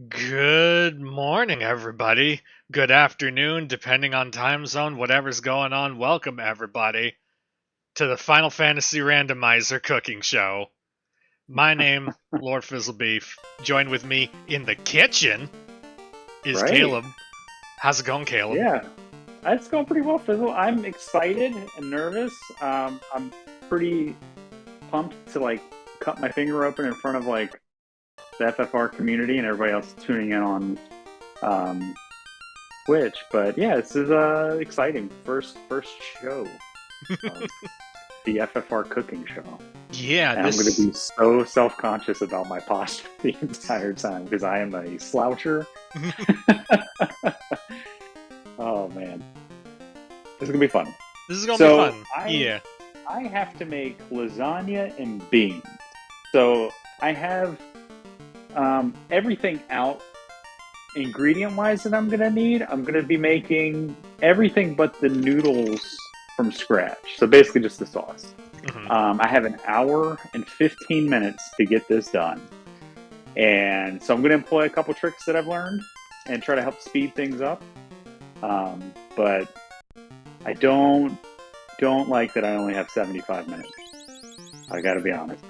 Good morning, everybody. Good afternoon, depending on time zone, whatever's going on. Welcome, everybody, to the Final Fantasy Randomizer Cooking Show. My name, Lord Fizzlebeef. Joined with me in the kitchen is Right. Caleb. How's it going, Caleb? Yeah. It's going pretty well, Fizzle. I'm excited and nervous. I'm pretty pumped to cut my finger open in front of the FFR community and everybody else tuning in on um, Twitch. But yeah, this is exciting. First show of the FFR cooking show. Yeah, And I'm going to this. be so self-conscious about my posture the entire time because I am a sloucher. Oh man, this is gonna be fun. This is gonna be So fun. I Yeah. I have to make lasagna and beans. So I have everything out ingredient wise that I'm gonna need. I'm gonna be making everything but the noodles from scratch. So basically just the sauce. hmm I have an hour and 15 minutes to get this done. And so I'm going to employ a couple tricks that I've learned and try to help speed things up. But I don't like that I only have 75 minutes. I got to be honest.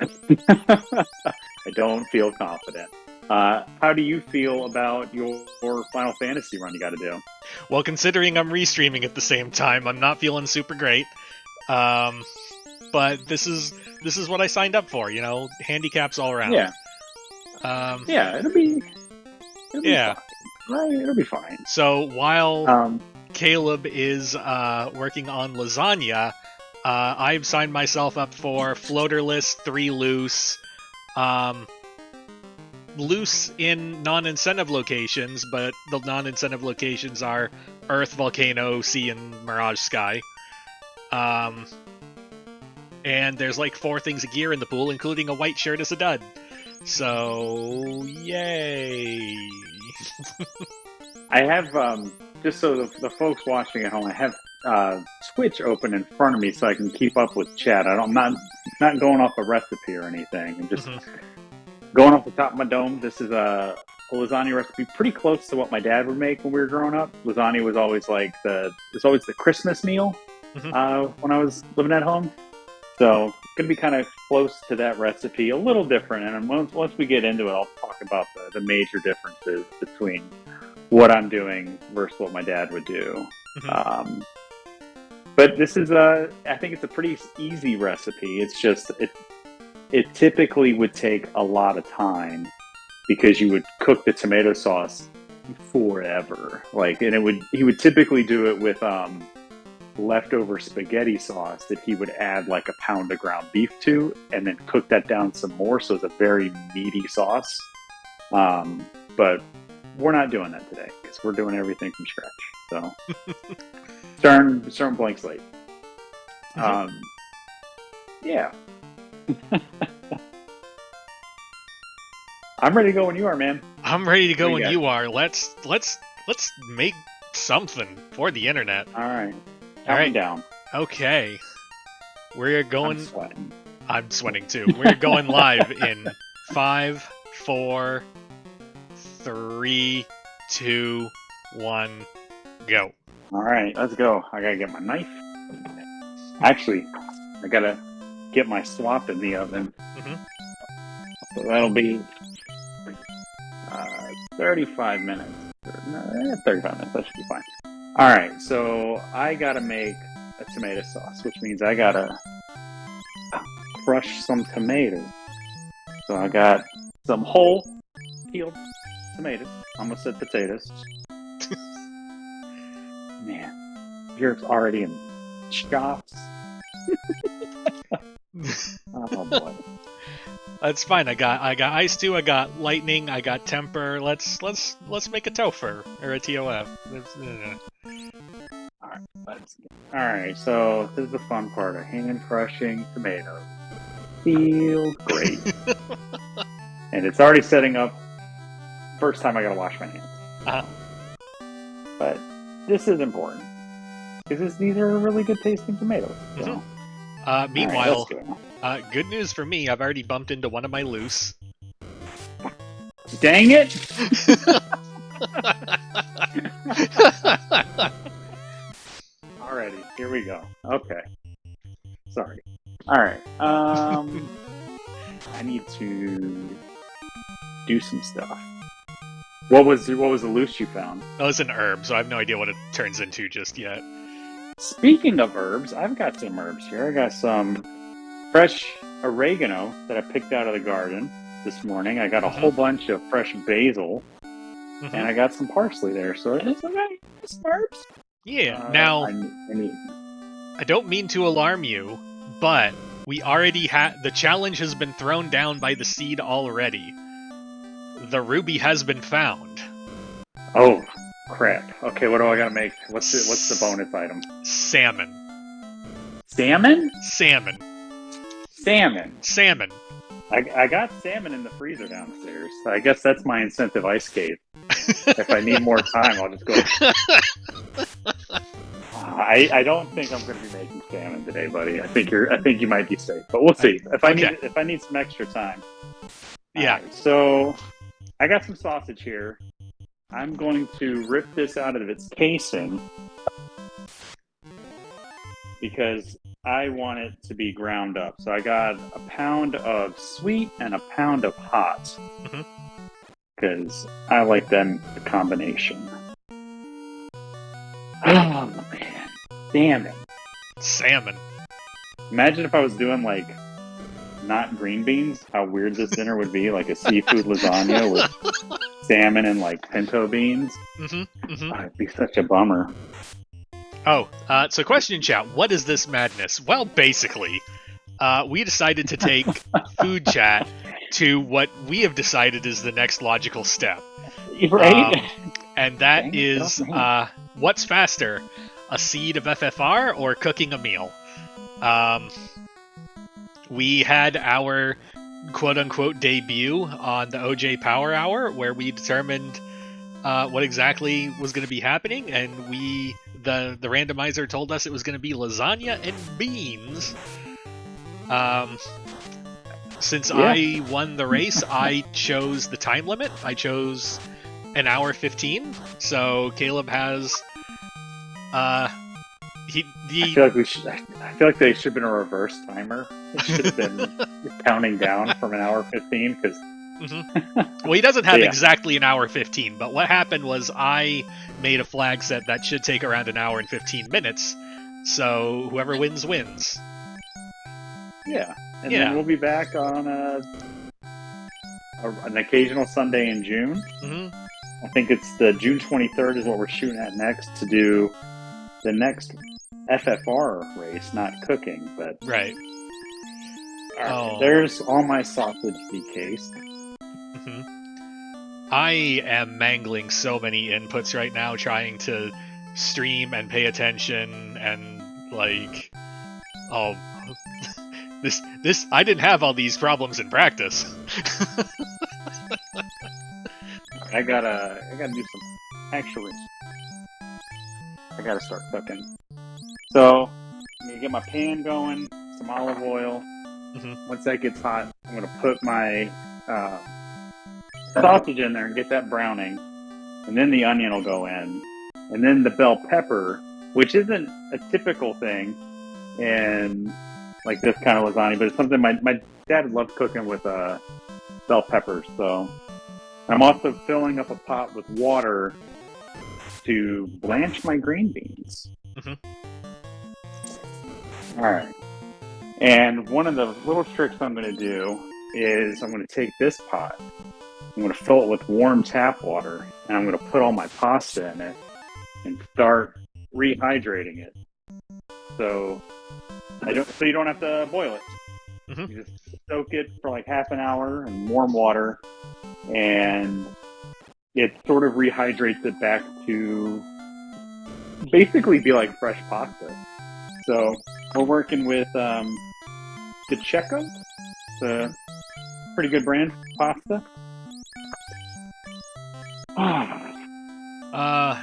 I don't feel confident. How do you feel about your Final Fantasy run you got to do? Well, considering I'm restreaming at the same time, I'm not feeling super great. Um, but this is what I signed up for. Handicaps all around. Yeah, Um, yeah, it'll be yeah. fine. Right, it'll be fine. So while Um, Caleb is working on lasagna, I've signed myself up for floaterless, 3 loose, um, loose in non-incentive locations, but the non-incentive locations are Earth, Volcano, Sea, and Mirage Sky. Um, and there's like 4 things of gear in the pool, including a white shirt as a dud. So, yay! I have just so the folks watching at home, I have Twitch open in front of me so I can keep up with chat. I'm not going off a recipe or anything. I'm just Mhm. going off the top of my dome. This is a lasagna recipe pretty close to what my dad would make when we were growing up. Lasagna was always it's always the Christmas meal Mhm. when I was living at home. So it's gonna be kind of close to that recipe, a little different. And once we get into it, I'll talk about the major differences between what I'm doing versus what my dad would do. Mhm. But this is I think it's a pretty easy recipe. It's just it typically would take a lot of time because you would cook the tomato sauce forever. And he would typically do it with leftover spaghetti sauce that he would add like a pound of ground beef to, and then cook that down some more. So it's a very meaty sauce. But we're not doing that today because we're doing everything from scratch. So starting blank slate. Mhm. Um, yeah, I'm ready to go when you are, man. I'm ready to What go do you when got? you are. Let's make something for the internet. All right, All count me right. down. Okay. We're I'm going. sweating. I'm sweating too. We're going live in 5, 4, 3, 2, 1, go. All right, let's go. I gotta get my knife. Actually, I gotta get my slop in the oven. hmm So that'll be 35 minutes. No, 35 minutes. That should be fine. All right, so I gotta make a tomato sauce, which means I gotta crush some tomatoes. So I got some whole peeled tomatoes. I almost said potatoes. Man, you're already in chops. Oh boy. That's fine. I got ice too. I got lightning. I got temper. Let's make a topher or a TOF. All right, all right. So this is the fun part of hand crushing tomatoes. Feels great, and it's already setting up. First time I gotta wash my hands, uh, but this is important because these are really good tasting tomatoes. So, mhm. all right, let's Meanwhile, go. good news for me. I've already bumped into one of my loose. Dang it! Alrighty, here we go. Okay. Sorry. Alright. I need to do some stuff. What was the loose you found? Oh, it's an herb, so I have no idea what it turns into just yet. Speaking of herbs, I've got some herbs here. I got some fresh oregano that I picked out of the garden this morning. I got a whole bunch of fresh basil, and I got some parsley there. So it's some herbs. Yeah. Now, I don't mean to alarm you, but we already the challenge has been thrown down by the seed already. The ruby has been found. Oh, crap. Okay, what do I gotta make? What's the bonus item? Salmon. Salmon? Salmon. Salmon. Salmon. I got salmon in the freezer downstairs. I guess that's my incentive ice skate. If I need more time, I'll just go. I don't think I'm going to be making salmon today, buddy. I think you might be safe, but we'll see. If I need some extra time. Yeah. Right, so I got some sausage here. I'm going to rip this out of its casing because I want it to be ground up. So I got a pound of sweet and a pound of hot because I like them the combination. Oh man, damn it! Salmon. Imagine if I was doing like not green beans. How weird this dinner would be, like a seafood lasagna with salmon and like pinto beans. Oh, it'd be such a bummer. Oh, so question in chat, what is this madness? Well, basically, we decided to take food chat to what we have decided is the next logical step. Right? And that is, what's faster, a seed of FFR or cooking a meal? We had our quote-unquote debut on the OJ Power Hour, where we determined what exactly was going to be happening, and the randomizer told us it was going to be lasagna and beans. Since I won the race, I chose the time limit. I chose an hour 15. So Caleb has I feel like they should have been a reverse timer. It should have been counting down from an hour 15 because. Well, he doesn't have exactly an hour 15, but what happened was I made a flag set that should take around an hour and 15 minutes, so whoever wins, wins. Yeah, and then we'll be back on an occasional Sunday in June. I think it's the June 23rd is what we're shooting at next to do the next FFR race, not cooking, but... Right. There's all my sausage decased. I am mangling so many inputs right now, trying to stream and pay attention, and like, this I didn't have all these problems in practice. I gotta do some. Actually, I gotta start cooking. So I'm gonna get my pan going, some olive oil. Once that gets hot, I'm gonna put my sausage in there and get that browning, and then the onion will go in, and then the bell pepper, which isn't a typical thing in like this kind of lasagna, but it's something my dad loved cooking with bell peppers. So I'm also filling up a pot with water to blanch my green beans. All right. And one of the little tricks I'm going to do is I'm going to take this pot, I'm going to fill it with warm tap water, and I'm going to put all my pasta in it and start rehydrating it. So you don't have to boil it. You just soak it for like half an hour in warm water, and it sort of rehydrates it back to basically be like fresh pasta. So we're working with Checo. It's a pretty good brand pasta.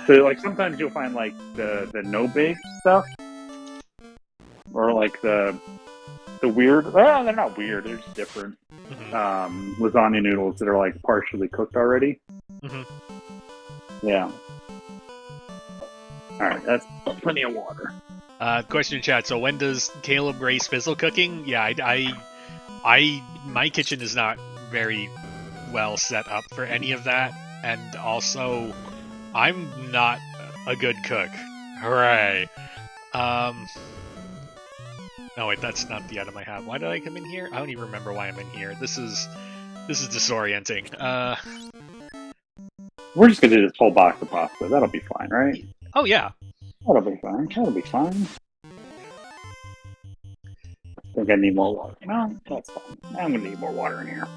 So like sometimes you'll find like the no bake stuff, or like the weird. Well, they're not weird. They're just different. lasagna noodles that are like partially cooked already. Mm-hmm. Yeah. All right, that's plenty of water. Question in chat. So when does Caleb race fizzle cooking? Yeah, my kitchen is not very well set up for any of that, and also I'm not a good cook. Hooray! No, wait, that's not the item I have. Why did I come in here? I don't even remember why I'm in here. This is disorienting. We're just gonna do this whole box of pasta. That'll be fine, right? Oh yeah. That'll be fine. That'll be fine. I think I need more water. No, that's fine. I'm gonna need more water in here.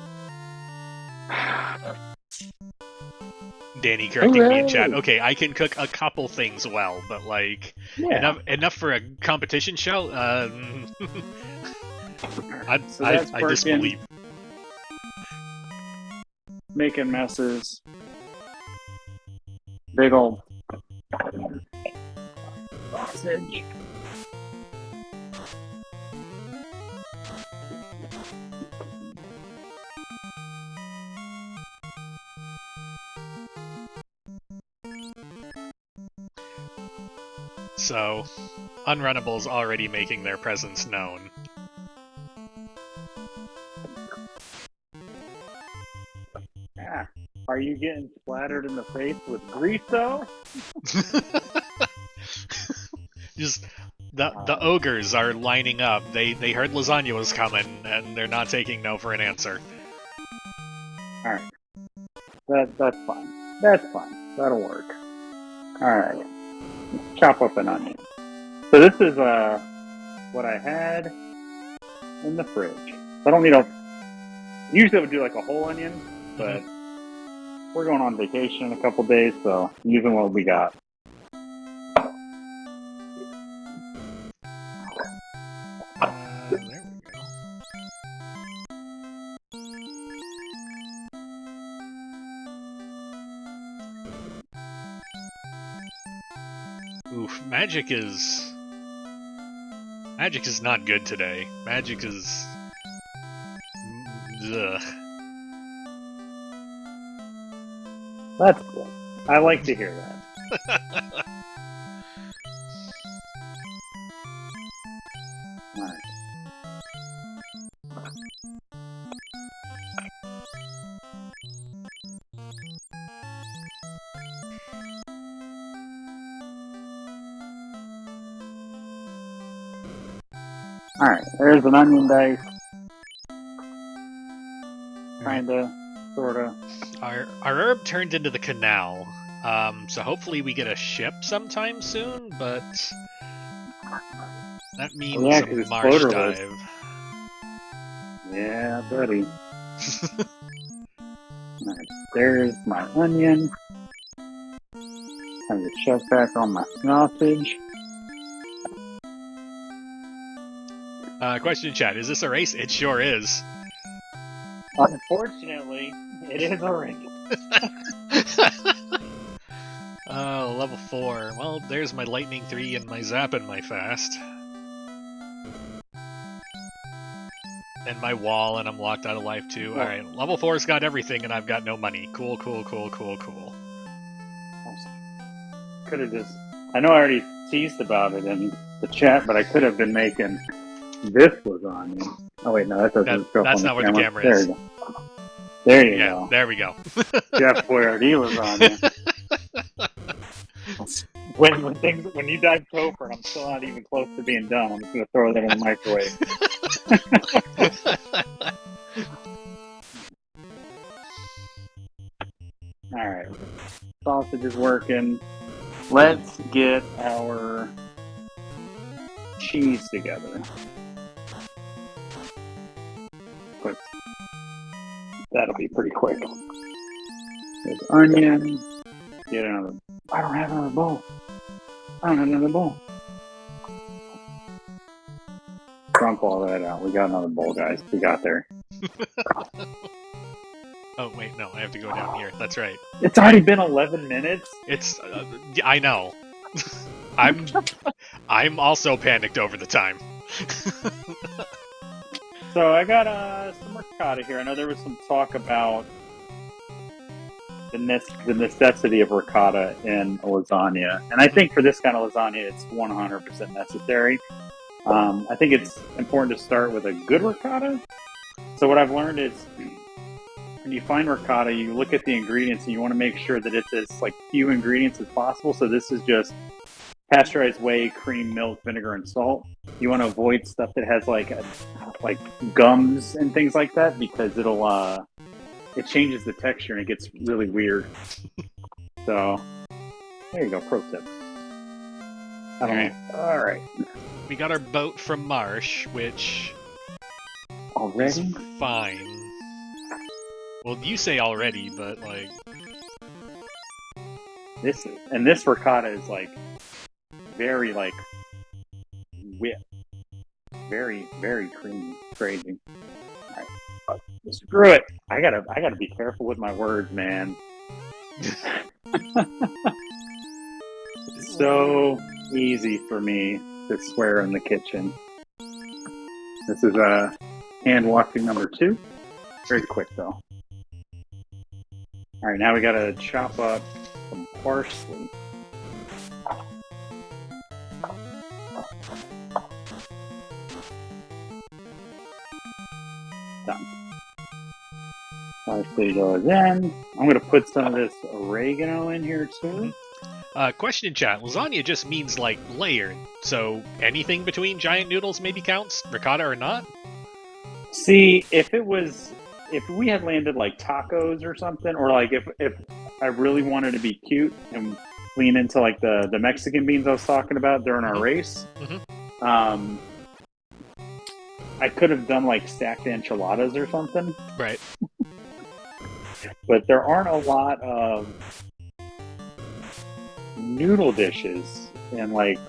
Danny correcting me in Hooray! chat. Okay, I can cook a couple things well, but like enough for a competition show. I disbelieve. Making messes. Big old sausage. So, Unrunnable's already making their presence known. Ah, are you getting splattered in the face with grease, though? Just the ogres are lining up. They heard lasagna was coming, and they're not taking no for an answer. All right, that's fine. That's fine. That'll work. All right, let's chop up an onion. So this is what I had in the fridge. I don't need a. Usually I would do like a whole onion, but we're going on vacation in a couple days, so using what we got. There we go. Oof, magic is not good today. Magic is ugh. That's cool. I like to hear that. All right. All right, there's an onion dice. Kinda, sorta. Our herb turned into the canal, so hopefully we get a ship sometime soon, but that means a marsh dive. Yeah, buddy. Alright, there's my onion. Time to check back on my sausage. Question in chat, is this a race? It sure is. Unfortunately, it is a race. Level 4. Well, there's my Lightning 3 and my Zap and my Fast. And my wall, and I'm locked out of life too. Alright, level 4's got everything, and I've got no money. Cool, cool, cool, cool, cool. Could have just... I know I already teased about it in the chat, but I could have been making this lasagna. Oh wait, no, that doesn't show up that's on not the where the camera. camera is. There you go. There we go. Jeff Boyardee lasagna. When you dive Topher and I'm still not even close to being done, I'm just gonna throw that in the microwave. Alright. Sausage is working. Let's get our cheese together. Quick. That'll be pretty quick. There's onion. Get another. I don't have another bowl. Dump all that out. We got another bowl, guys. We got there. Oh, wait, no, I have to go down here. That's right. It's already been 11 minutes. It's... I know. I'm also panicked over the time. So I got some ricotta here. I know there was some talk about the necessity of ricotta in a lasagna, and I think for this kind of lasagna, it's 100% necessary. I think it's important to start with a good ricotta. So what I've learned is when you find ricotta, you look at the ingredients and you want to make sure that it's as like few ingredients as possible. So this is just pasteurized whey, cream, milk, vinegar, and salt. You want to avoid stuff that has like gums and things like that because it changes the texture and it gets really weird. So there you go, pro tip. All right. We got our boat from Marsh, which already is fine. Well, you say already, but like this ricotta is like very like whipped, very very creamy, crazy. All right, screw it. I gotta be careful with my words, man. It's so easy for me to swear in the kitchen. This is hand washing number 2. Very quick though. All right, now we gotta chop up some parsley. Done. Parsley goes in. I'm gonna put some of this oregano in here too. Question in chat: lasagna just means like layered, so anything between giant noodles maybe counts, ricotta or not. See, if we had landed like tacos or something, or like if I really wanted to be cute and lean into like the Mexican beans I was talking about during our race, I could have done like stacked enchiladas or something. Right. But there aren't a lot of noodle dishes in like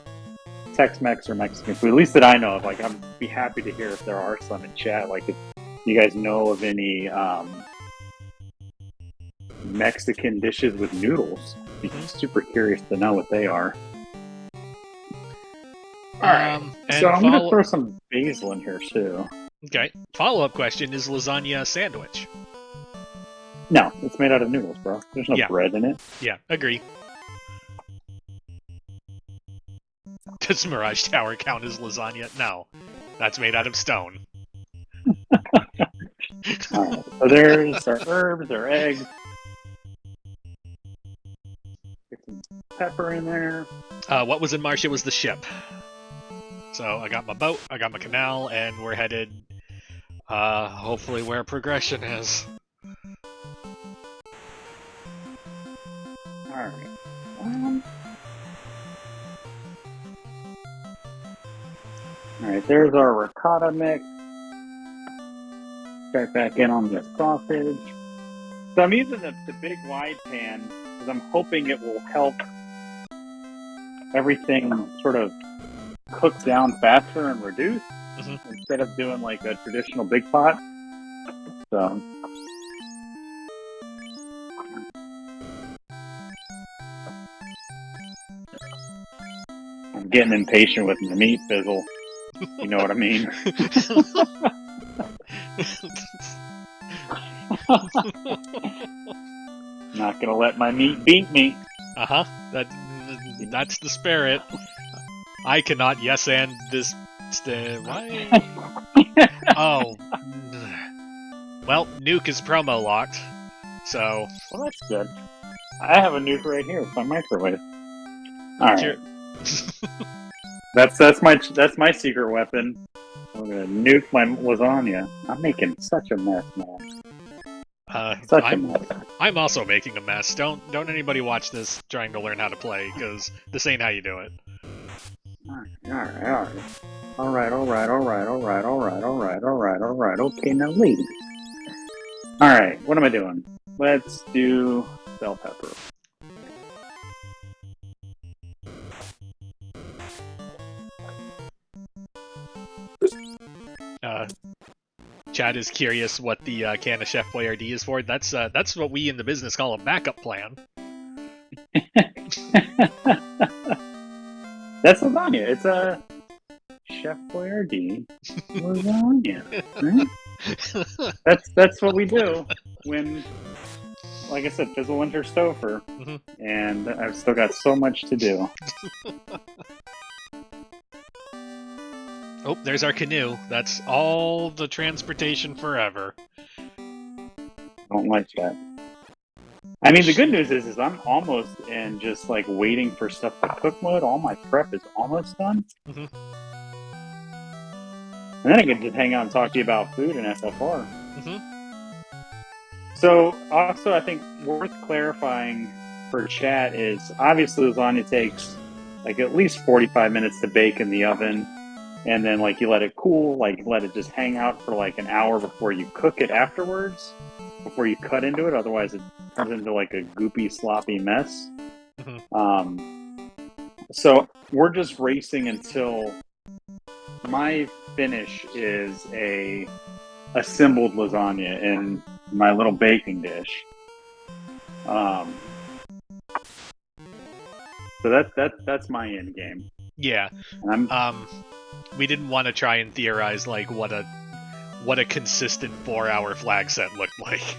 Tex-Mex or Mexican food, at least that I know of. Like, I'd be happy to hear if there are some in chat. Like, if you guys know of any Mexican dishes with noodles, I'd be super curious to know what they are. All right, so I'm going to throw some basil in here too. Okay. Follow-up question: is lasagna a sandwich? No, it's made out of noodles, bro. There's no bread in it. Yeah, agree. Does Mirage Tower count as lasagna? No, that's made out of stone. Alright, so there's our herbs, our eggs. Get some pepper in there. What was in Marsh? It was the ship. So I got my boat, I got my canal, and we're headed, hopefully where progression is. Alright. Alright, there's our ricotta mix. Start back in on the sausage. So I'm using the big wide pan because I'm hoping it will help everything sort of cook down faster and reduce instead of doing like a traditional big pot. So I'm getting impatient with my meat fizzle. You know what I mean? Not gonna let my meat beat me. That's the spirit. I cannot yes and this. Why? Oh. Well, Nuke is promo locked, so. Well, that's good. I have a nuke right here with my microwave. All right. That's my secret weapon. I'm gonna nuke my lasagna. I'm making such a mess, man. A mess. I'm also making a mess. Don't anybody watch this trying to learn how to play, because this ain't how you do it. All right. Okay, now ladies. All right, what am I doing? Let's do bell pepper. Chad is curious what the can of Chef Boyardee is for. That's what we in the business call a backup plan. That's lasagna. Chef Boyardee lasagna. Right? That's what we do when, like I said, Fizzle Winter Stouffer, and I've still got so much to do. Oh, there's our canoe. That's all the transportation forever. Don't like that. I mean, the good news is I'm almost in just like waiting for stuff to cook mode. All my prep is almost done. And then I can just hang out and talk to you about food and FFR. So, also, I think worth clarifying for chat is obviously lasagna takes like at least 45 minutes to bake in the oven. And then, like, you let it cool, like, let it just hang out for like an hour before you cook it afterwards, before you cut into it. Otherwise, it turns into like a goopy, sloppy mess. So, we're just racing until my finish is a assembled lasagna in my little baking dish. So that's my end game. Yeah. We didn't want to try and theorize like what a consistent 4-hour flag set looked like.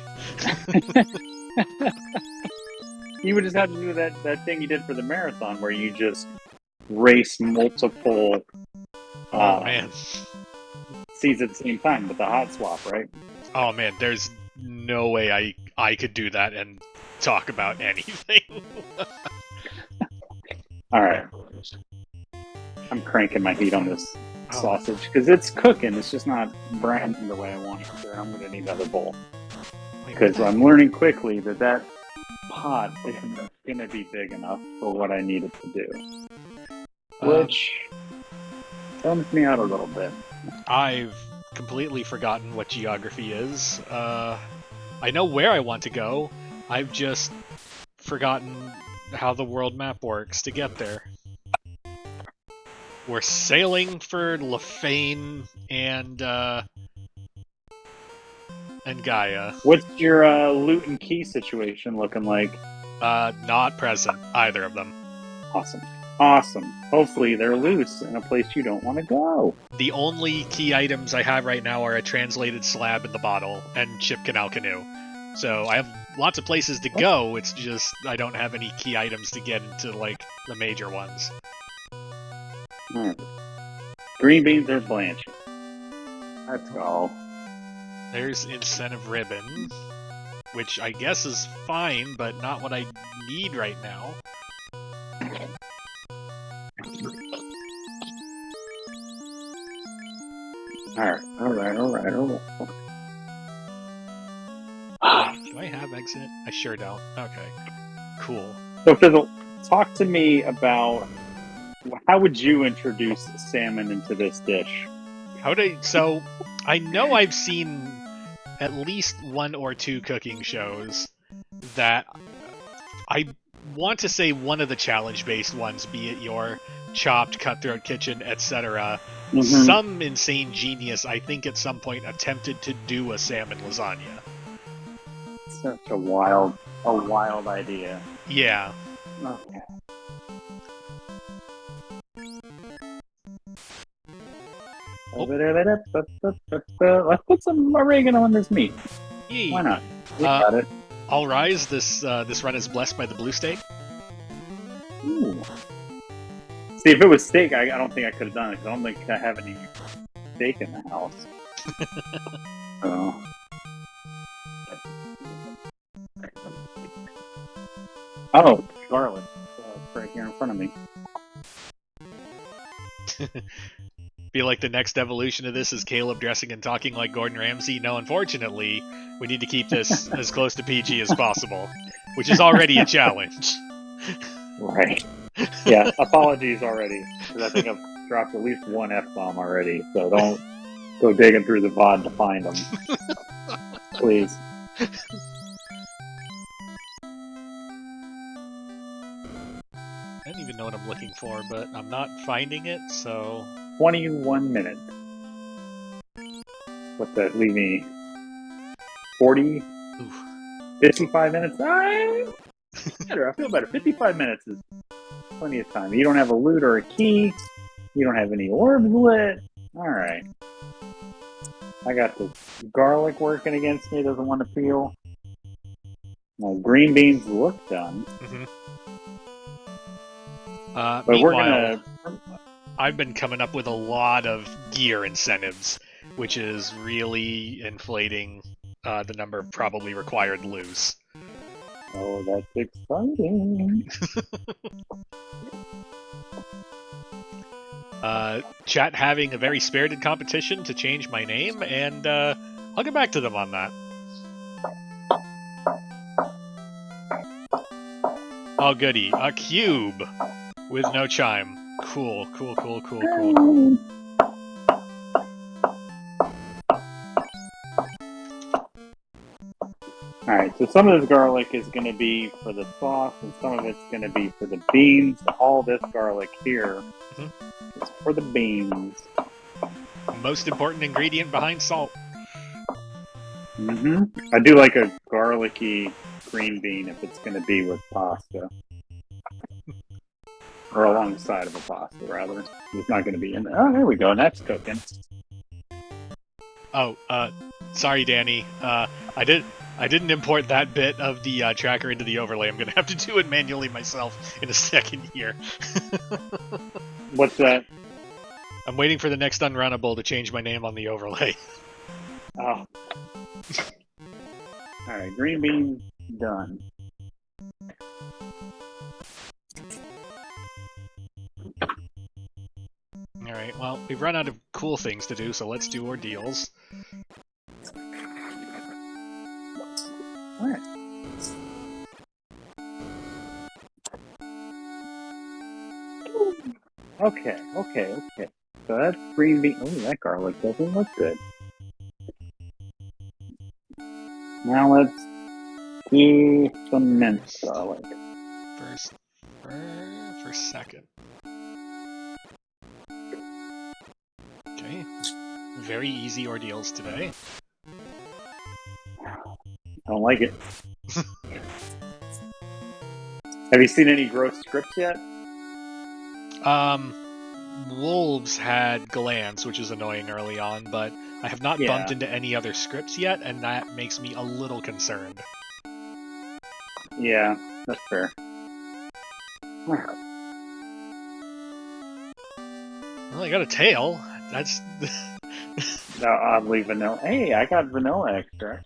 You would just have to do that thing you did for the marathon where you just race multiple seeds at the same time with the hot swap, right? Oh man, there's no way I could do that and talk about anything. Alright. I'm cranking my heat on this sausage because it's cooking. It's just not browning the way I want it to. I'm going to need another bowl because I'm learning quickly that pot isn't going to be big enough for what I need it to do, which bums me out a little bit. I've completely forgotten what geography is. I know where I want to go. I've just forgotten how the world map works to get there. We're sailing for Lefane and Gaia. What's your loot and key situation looking like? Not present, either of them. Awesome. Hopefully they're loose in a place you don't want to go. The only key items I have right now are a translated slab in the bottle and Ship Canal Canoe. So I have lots of places to go, it's just I don't have any key items to get into, like, the major ones. Right. Green beans are blanching. Let's go. There's incentive ribbon, which I guess is fine, but not what I need right now. Alright. Do I have exit? I sure don't. Okay. Cool. So, Fizzle, talk to me about how would you introduce salmon into this dish? So, I know I've seen at least 1 or 2 cooking shows that I want to say one of the challenge-based ones, be it your Chopped, Cutthroat Kitchen, etc. Some insane genius, I think, at some point attempted to do a salmon lasagna. Such a wild idea. Yeah. Okay. Let's put some oregano on this meat. Yee. Why not? We got it. All rise. This run is blessed by the blue steak. Ooh. See, if it was steak, I don't think I could have done it. Because I don't think I have any steak in the house. Oh, garlic. It's right here in front of me. Feel like the next evolution of this is Caleb dressing and talking like Gordon Ramsay? No, unfortunately, we need to keep this as close to PG as possible, which is already a challenge. Right. Yeah, apologies already, because I think I've dropped at least one F-bomb already, so don't go digging through the VOD to find them. Please. I don't even know what I'm looking for, but I'm not finding it, so... 21 minutes. What's that leave me? 40? Oof. 55 minutes? I feel better. 55 minutes is plenty of time. You don't have a loot or a key. You don't have any orbs lit. All right. I got the garlic working against me. Doesn't want to peel. My green beans look done. But Meanwhile, I've been coming up with a lot of gear incentives, which is really inflating the number of probably required loose. Oh, that's exciting. Chat having a very spirited competition to change my name, and I'll get back to them on that. Oh, goody. A cube with no chime. Cool. Alright, so some of this garlic is going to be for the sauce, and some of it's going to be for the beans. All this garlic here is for the beans. Most important ingredient behind salt. I do like a garlicky green bean if it's going to be with pasta. Or alongside of a pasta, rather. It's not going to be in there. Oh, there we go. That's cooking. Oh, sorry, Danny. I didn't import that bit of the tracker into the overlay. I'm going to have to do it manually myself in a second here. What's that? I'm waiting for the next unrunnable to change my name on the overlay. Oh. Alright, green beans done. Alright, well, we've run out of cool things to do, so let's do ordeals. Alright. Okay. So that's green bean. Oh, that garlic doesn't look good. Now let's do some minced garlic. First second. Okay. Very easy ordeals today. I don't like it. Have you seen any gross scripts yet? Wolves had glands, which is annoying early on, but I have not bumped into any other scripts yet, and that makes me a little concerned. Yeah, that's fair. Well, I got a tail. That's... oddly vanilla. Hey, I got vanilla extract.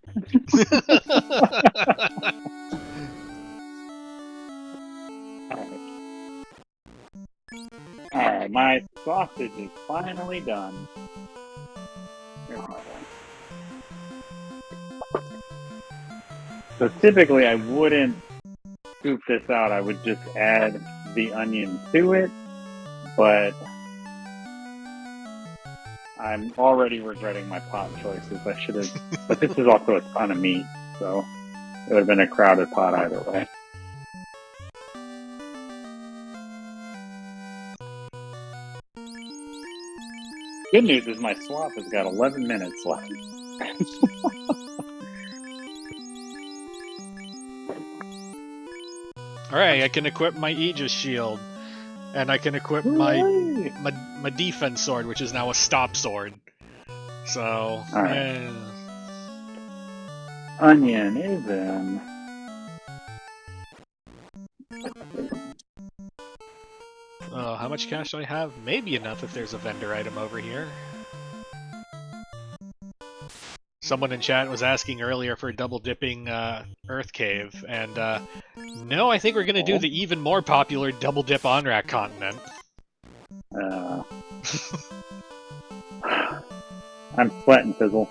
Alright, my sausage is finally done. So typically I wouldn't scoop this out. I would just add the onion to it, but I'm already regretting my pot choices. I should have, but this is also a ton of meat, so it would have been a crowded pot either way. Good news is my swap has got 11 minutes left. Alright, I can equip my Aegis shield. And I can equip my defense sword, which is now a stop sword. So, right. Onion is in. How much cash do I have? Maybe enough if there's a vendor item over here. Someone in chat was asking earlier for double dipping Earth Cave, and no, I think we're gonna do the even more popular double dip Onrak continent. I'm sweating, Fizzle.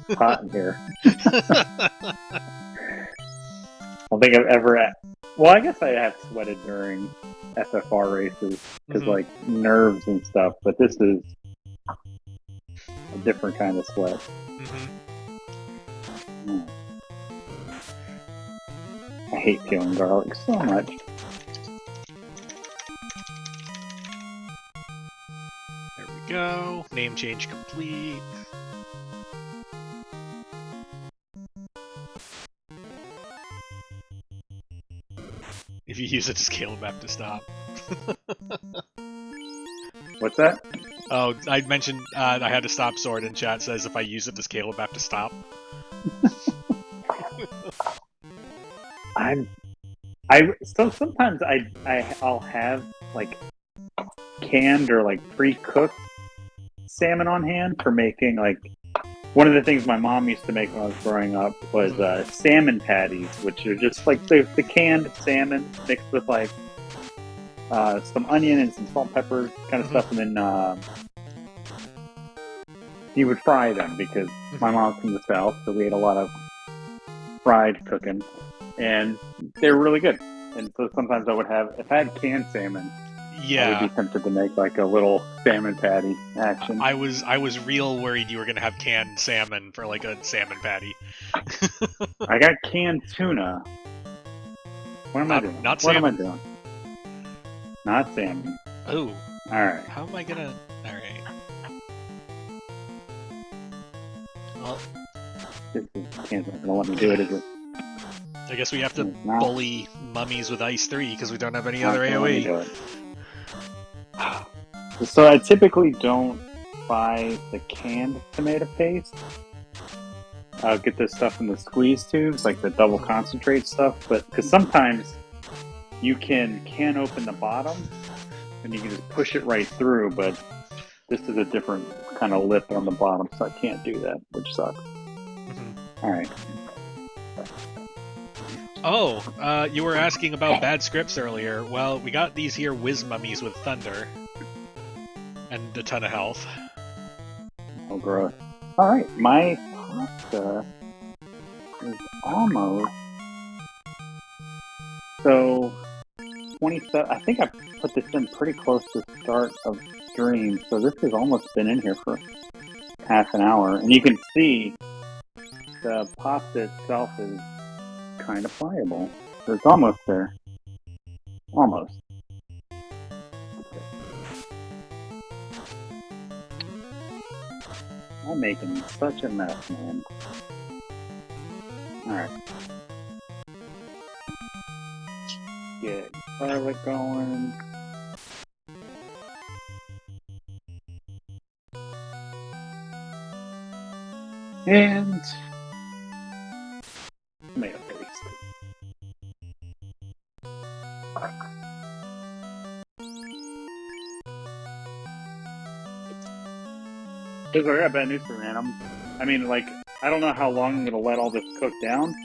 It's hot in here. I don't think I've ever. Well, I guess I have sweated during FFR races because, like, nerves and stuff. But this is a different kind of sweat. I hate peeling garlic so much. There we go. Name change complete. If you use it to scale map to stop. What's that? Oh, I mentioned I had to stop sword in chat. Says if I use it, does Caleb have to stop? So sometimes I'll have like canned or like pre-cooked salmon on hand for making like one of the things my mom used to make when I was growing up was salmon patties, which are just like the canned salmon mixed with like some onion and some salt and pepper kind of stuff, and then you would fry them because my mom's from the South, so we ate a lot of fried cooking, and they were really good. And so sometimes I would have, if I had canned salmon, I would be tempted to make like a little salmon patty action. I was real worried you were gonna have canned salmon for like a salmon patty. I got canned tuna. What am I doing? Not what salmon. am I doing? Not salmon. Oh. Alright. How am I gonna... Alright. Well... This can't gonna let me do it, is it? I guess we have to bully mummies with Ice 3 because we don't have any other AoE. So I typically don't buy the canned tomato paste. I'll get this stuff in the squeeze tubes, like the double concentrate stuff, but because sometimes you can open the bottom and you can just push it right through, but this is a different kind of lip on the bottom, so I can't do that, which sucks. Alright. Oh, you were asking about bad scripts earlier. Well, we got these here whiz mummies with thunder. And a ton of health. Oh, gross. Alright, my pasta is almost... So, 27... I think I put this in pretty close to the start of stream, so this has almost been in here for half an hour. And you can see the pasta itself is kind of pliable. So it's almost there. Almost. I'm making such a mess, man. Alright. Get garlic going. And tomato paste. Because I got bad news for you, man. I mean, like, I don't know how long I'm going to let all this cook down,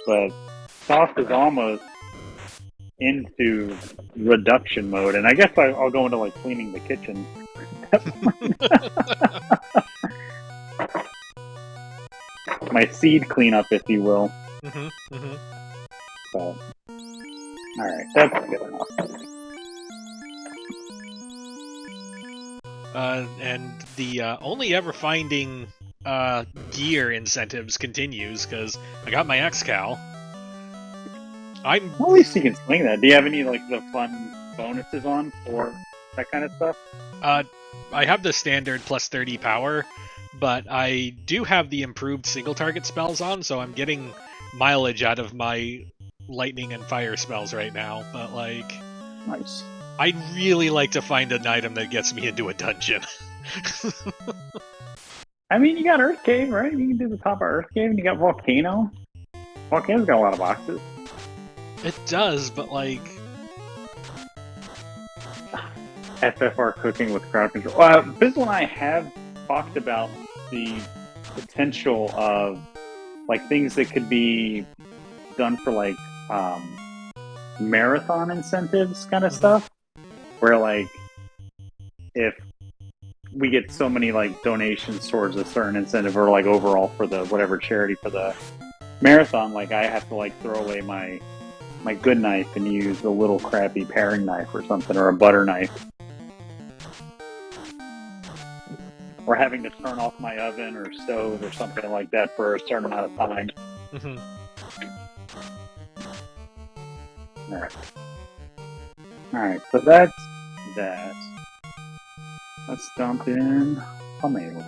but sauce is almost into reduction mode, and I guess I'll go into, like, cleaning the kitchen. My seed cleanup, if you will. So, alright, that's good enough. And the only ever finding gear incentives continues, because I got my X-Cal. At least you can swing that. Do you have any, like, the fun bonuses on for that kind of stuff? I have the standard plus 30 power, but I do have the improved single target spells on, so I'm getting mileage out of my lightning and fire spells right now, but, like... Nice. I'd really like to find an item that gets me into a dungeon. I mean, you got Earth Cave, right? You can do the top of Earth Cave, and you got Volcano. Volcano's got a lot of boxes. It does, but, like... FFR cooking with crowd control. Bizzle and I have talked about the potential of, like, things that could be done for, like, marathon incentives kind of stuff. Where, like, if we get so many, like, donations towards a certain incentive or, like, overall for the whatever charity for the marathon, like, I have to, like, throw away my good knife and use a little crappy paring knife or something, or a butter knife. Or having to turn off my oven or stove or something like that for a certain amount of time. Alright, so that's that. Let's dump in tomatoes.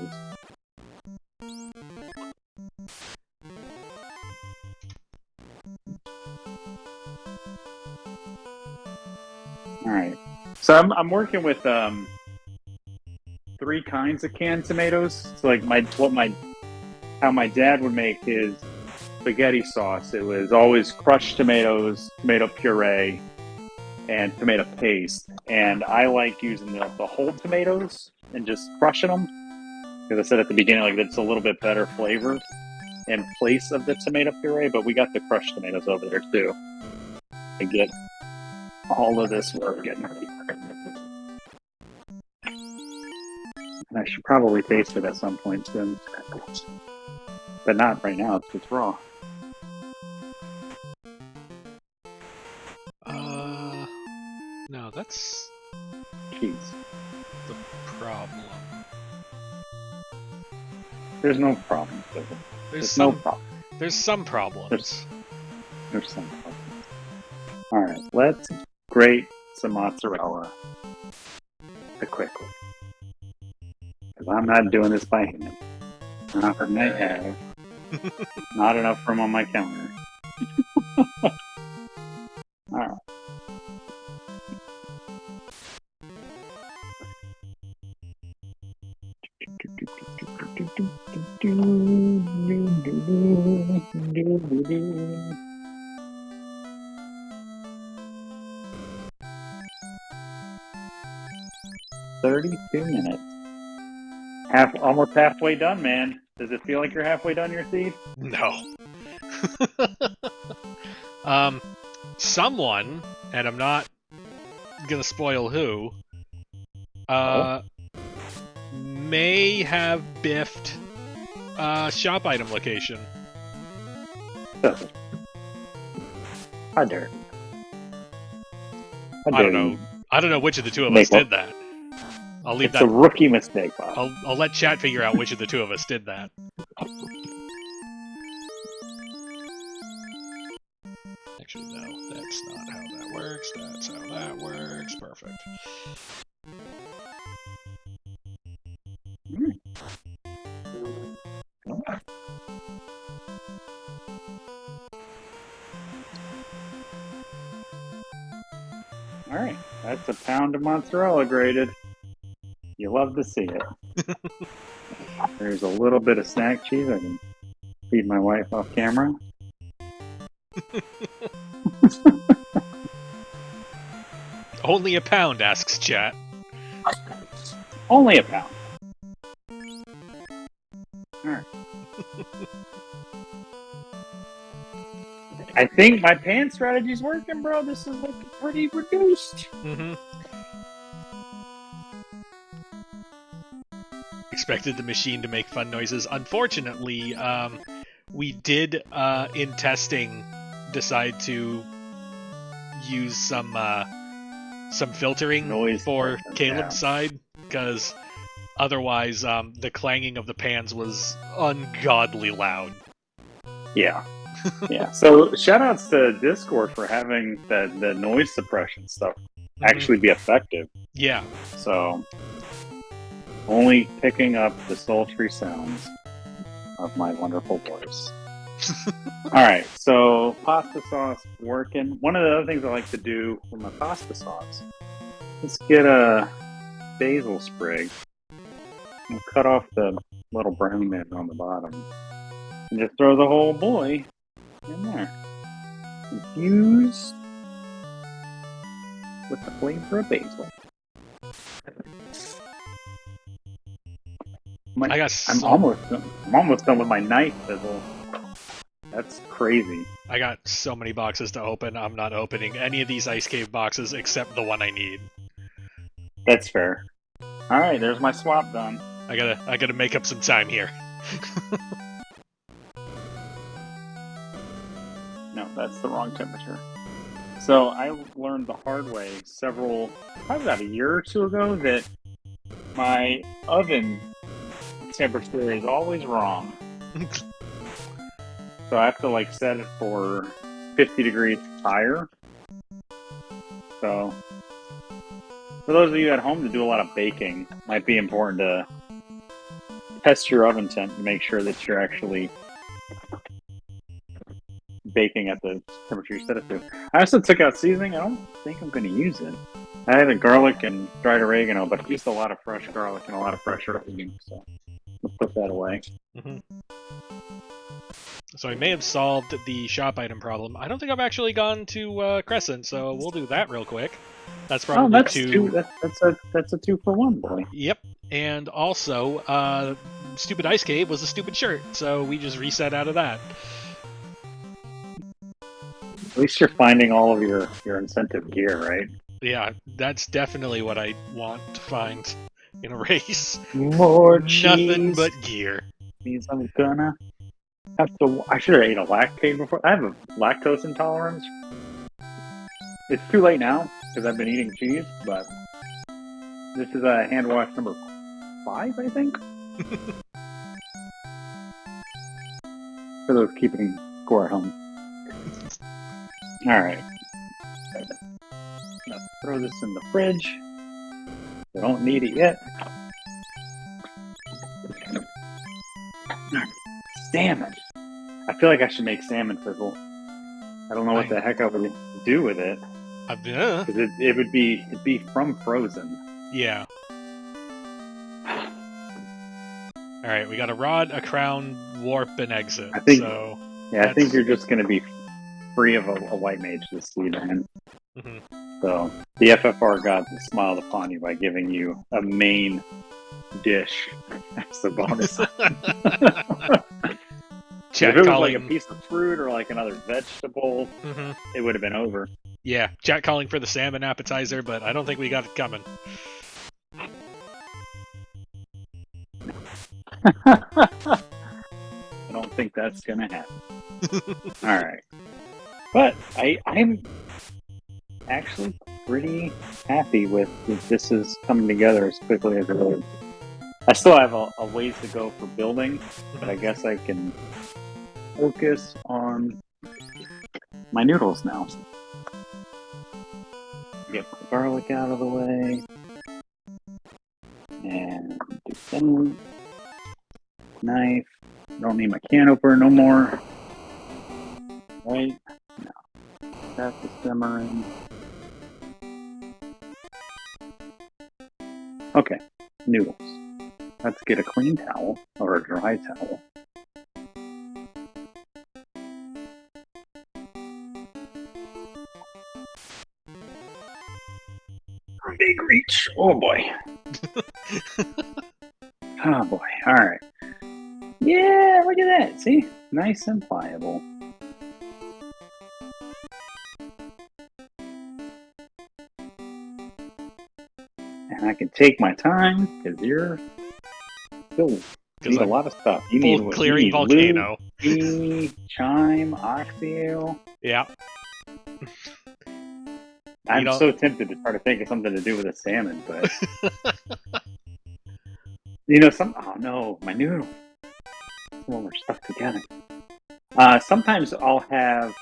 Alright. So I'm working with 3 kinds of canned tomatoes. So like how my dad would make his spaghetti sauce. It was always crushed tomatoes, tomato puree, and tomato paste. And I like using the whole tomatoes and just crushing them. Because I said at the beginning, like it's a little bit better flavor in place of the tomato puree. But we got the crushed tomatoes over there too. To get all of this working. And I should probably taste it at some point soon. But not right now, it's raw. No, that's Jeez. the problem. There's no problem with it. There's no problem. There's some problems. There's some problems. Alright, let's grate some mozzarella the quick way. Because I'm not doing this by hand. Not I have. Not enough room on my counter. Alright. $32 minutes. Almost halfway done, man. Does it feel like you're halfway done your seed? No. Someone, and I'm not gonna spoil who, may have biffed shop item location. How dare I don't know. I don't know which of the two of us did that. I'll leave that. It's a rookie mistake, Bob. I'll let chat figure out which of the two of us did that. Actually, no, that's not how that works. That's how that works. Perfect. Alright, that's a pound of mozzarella grated. You love to see it. There's a little bit of snack cheese. I can feed my wife off camera. Only a pound, asks chat. Only a pound. Alright. I think my pan strategy's working, bro. This is like pretty reduced. Mm-hmm. Expected the machine to make fun noises. Unfortunately, we did, in testing, decide to use some filtering Noise for filter, Caleb's yeah. side, because otherwise, the clanging of the pans was ungodly loud. Yeah. Yeah. So shout outs to Discord for having the noise suppression stuff actually be effective. Yeah. So only picking up the sultry sounds of my wonderful voice. Alright, so pasta sauce working. One of the other things I like to do with my pasta sauce is get a basil sprig and cut off the little brown bit on the bottom. And just throw the whole boy in there. Infused with the flavor of basil. I'm almost done with my knife fizzle. That's crazy. I got so many boxes to open. I'm not opening any of these Ice Cave boxes except the one I need. That's fair. Alright, there's my swap done. I gotta make up some time here. No, that's the wrong temperature. So I learned the hard way probably about a year or two ago, that my oven temperature is always wrong. So I have to set it for 50 degrees higher. So for those of you at home that do a lot of baking, it might be important to test your oven temp to make sure that you're actually baking at the temperature you set it to. I also took out seasoning. I don't think I'm going to use it. I had a garlic and dried oregano, but I used a lot of fresh garlic and a lot of fresh oregano, so we'll put that away. So I may have solved the shop item problem. I don't think I've actually gone to Crescent, so we'll do that real quick. That's probably that's two. That's a 2-for-1, boy. Yep. And also, Stupid Ice Cave was a stupid shirt, so we just reset out of that. At least you're finding all of your incentive gear, right? Yeah, that's definitely what I want to find in a race. More Nothing cheese but gear. means I'm gonna have to. I should have ate a lactate before. I have a lactose intolerance. It's too late now because I've been eating cheese, but this is a hand wash number 5, I think. For those keeping score at home. All right. Let's throw this in the fridge. I don't need it yet. Salmon. I feel like I should make salmon fizzle. I don't know what the heck I would do with it. Because it'd be from Frozen. Yeah. All right, we got a rod, a crown, warp, and exit. I think. So I think you're just going to be free of a white mage this season. So the FFR gods smiled upon you by giving you a main dish as the bonus. If it was like a piece of fruit or like another vegetable, it would have been over. Yeah, chat calling for the salmon appetizer, but I don't think we got it coming. I don't think that's gonna happen. Alright. But I'm actually pretty happy with this is coming together as quickly as it is. I still have a ways to go for building, but I guess I can focus on my noodles now. Get my garlic out of the way. And do some knife. Don't need my can opener no more. Right? No. That's the simmering. Okay. Noodles. Let's get a clean towel or a dry towel. Big reach. Oh boy. Oh boy. Alright. Yeah, look at that. See? Nice and pliable. And I can take my time because you're still need a lot of stuff. You need clearing volcano. Lube, chime, oxio. Yeah. I'm so tempted to try to think of something to do with a salmon, but oh no, my noodle. Some of them are stuck together. Sometimes I'll have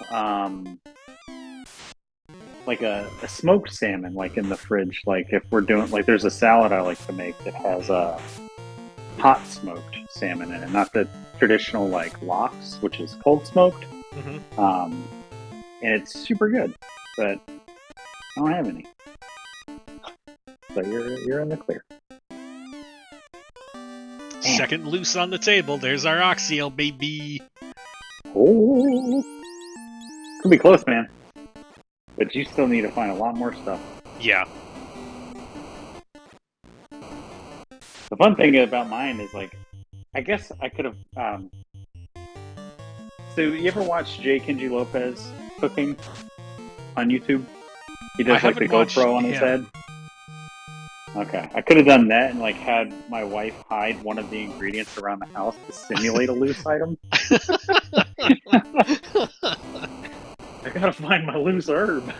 like a smoked salmon, like in the fridge. Like if we're doing, like there's a salad I like to make that has a hot smoked salmon in it, not the traditional like lox, which is cold smoked. And it's super good, but I don't have any. So you're in the clear. Second loose on the table. There's our oxio, baby. Oh, could be close, man. But you still need to find a lot more stuff. Yeah. The fun thing about mine is like, I guess I could have. So you ever watch Jay Kenji Lopez cooking on YouTube? He does like the GoPro on his head. Okay, I could have done that and like had my wife hide one of the ingredients around the house to simulate a loose item. I gotta find my loose herb.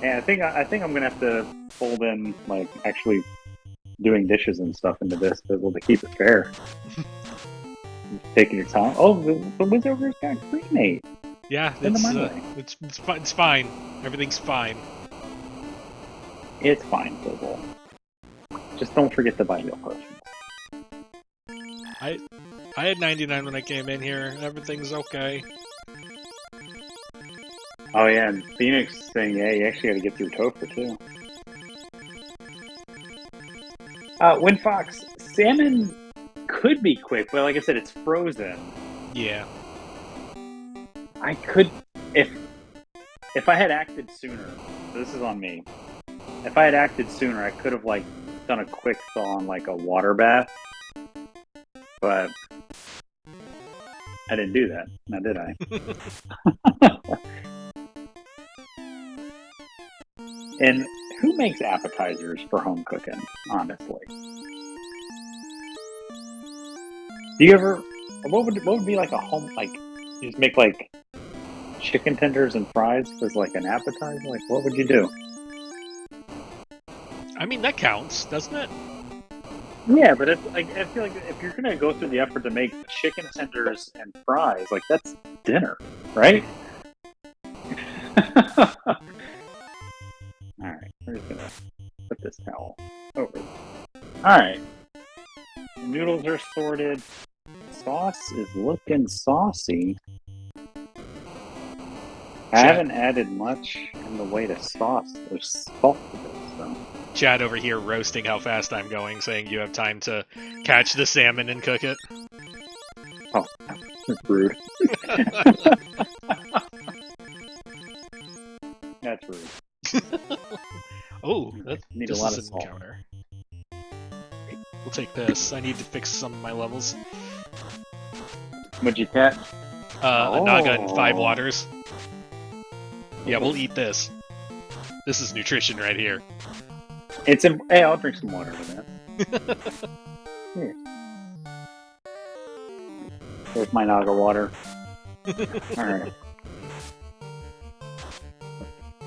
Yeah, I think I'm gonna have to fold in like actually doing dishes and stuff into this to keep it fair. Taking your time. Oh, the Wizard's got cremate. Yeah, it's fine. Everything's fine. It's fine, Fizzle. Just don't forget to buy your potions. I had 99 when I came in here. Everything's okay. Oh yeah, and Phoenix saying, yeah, you actually got to get through Topher too. Wind Fox, salmon could be quick, but like I said, it's frozen. Yeah. I could, if I had acted sooner. So this is on me. If I had acted sooner, I could have like done a quick thaw on like a water bath, but I didn't do that. Now did I? And who makes appetizers for home cooking? Honestly, do you ever? What would be like a home like? You just make like chicken tenders and fries as like an appetizer. Like, what would you do? I mean, that counts, doesn't it? Yeah, but if like I feel like if you're gonna go through the effort to make chicken tenders and fries, like that's dinner, right? All right, we're just gonna put this towel over. All right, noodles are sorted. Sauce is looking saucy. I haven't added much in the way to sauce or salt to this, so. Chad over here roasting how fast I'm going, saying you have time to catch the salmon and cook it. Oh, that's rude. That's rude. Oh, Need this a lot is of an salt. encounter. We'll take this. I need to fix some of my levels. What'd you catch? A naga and 5 waters. Yeah, we'll eat this. This is nutrition right here. Hey, I'll drink some water with that. Here. There's my naga water. Alright.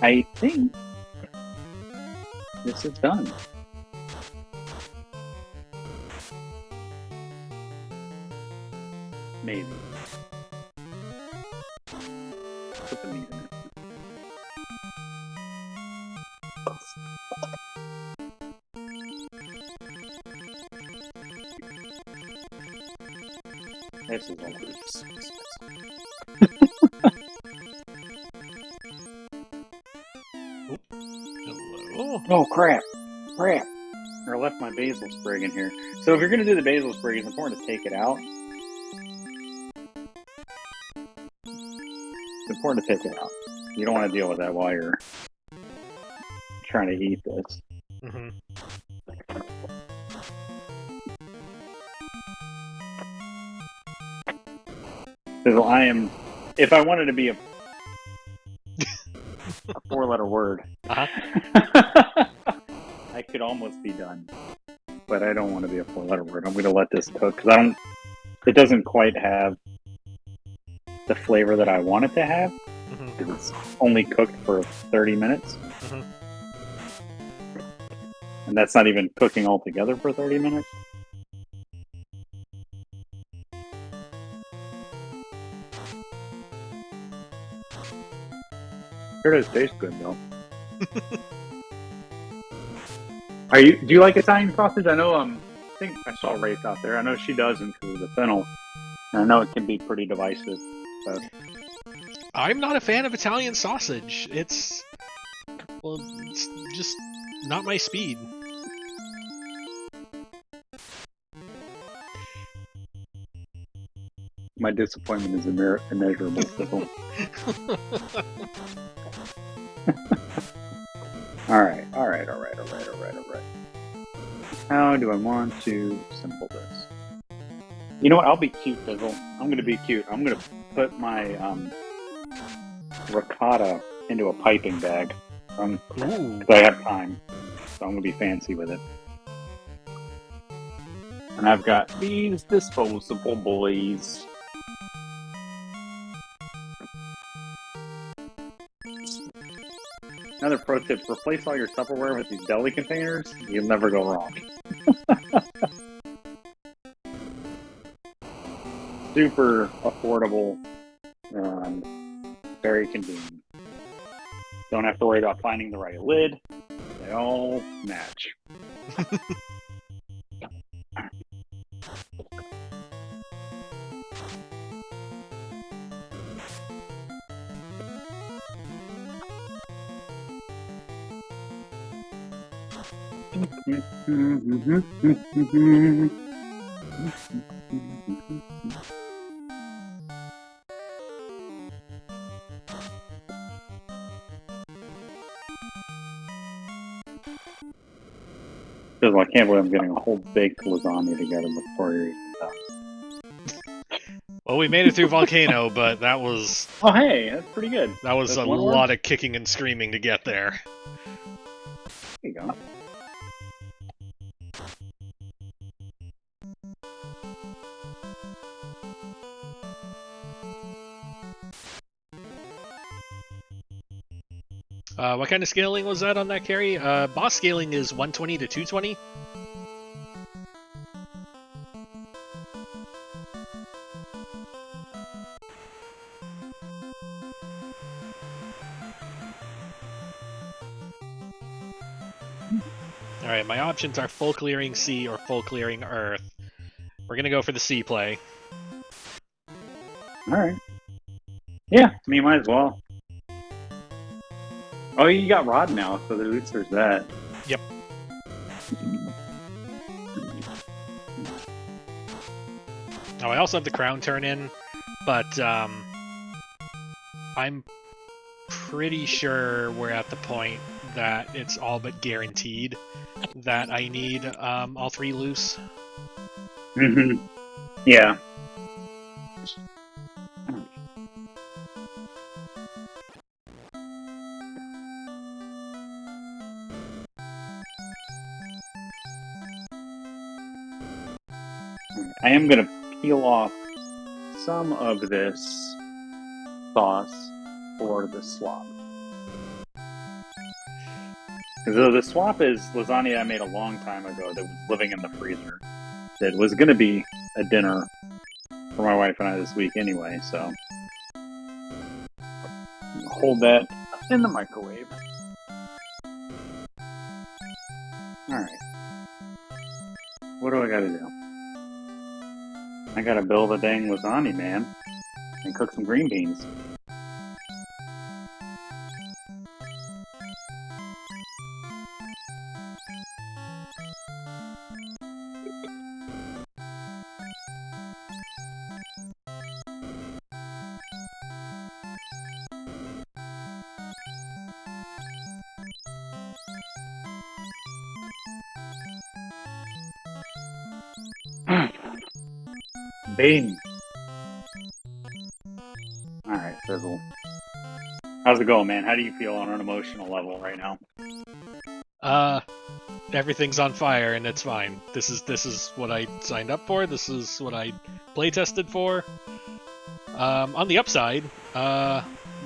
I think this is done. Maybe. Put the meat in it. This is all loose. Hello. Oh crap! Crap! I left my basil sprig in here. So if you're going to do the basil sprig, it's important to take it out. It's important to take it out. You don't want to deal with that while you're trying to eat this. Mm-hmm. So if I wanted to be a 4-letter word, I could almost be done. But I don't want to be a 4-letter word. I'm going to let this cook because it doesn't quite have the flavor that I want it to have. Mm-hmm. It's only cooked for 30 minutes. Mm-hmm. And that's not even cooking altogether for 30 minutes. Sure does taste good though. Do you like Italian sausage? I know I think I saw Rafe out there. I know she doesn't because of the fennel. And I know it can be pretty divisive. But I'm not a fan of Italian sausage. It's just not my speed. My disappointment is immeasurable. All right. How do I want to assemble this? You know what? I'll be cute, Fizzle. I'm going to be cute. I'm going to put my ricotta into a piping bag. Because I have time. So I'm going to be fancy with it. And I've got these disposable boys. Another pro tip, replace all your Tupperware with these deli containers. You'll never go wrong. Super affordable. Very convenient. Don't have to worry about finding the right lid. They all match. I can't believe I'm getting a whole baked lasagna together before you're even done. Well, we made it through Volcano, but that was... Oh, hey, that's pretty good. That was That's a one lot word? of kicking and screaming to get there. There you go. What kind of scaling was that on that carry? Boss scaling is 120 to 220. Alright, my options are full clearing sea or full clearing earth. We're gonna go for the sea play. Alright. Yeah, I mean, might as well. Oh, you got Rod now, so at least there's that. Yep. Oh, I also have the crown turn in, but I'm pretty sure we're at the point that it's all but guaranteed that I need all three loose. Mm-hmm. Yeah. I am going to peel off some of this sauce for the swap. Because the swap is lasagna I made a long time ago that was living in the freezer. That was going to be a dinner for my wife and I this week anyway, so hold that in the microwave. Alright. What do I gotta do? I gotta build a dang lasagna, man. And cook some green beans. Beans. Alright, Fizzle. How's it going, man? How do you feel on an emotional level right now? Everything's on fire and it's fine. This is what I signed up for. This is what I play tested for. On the upside,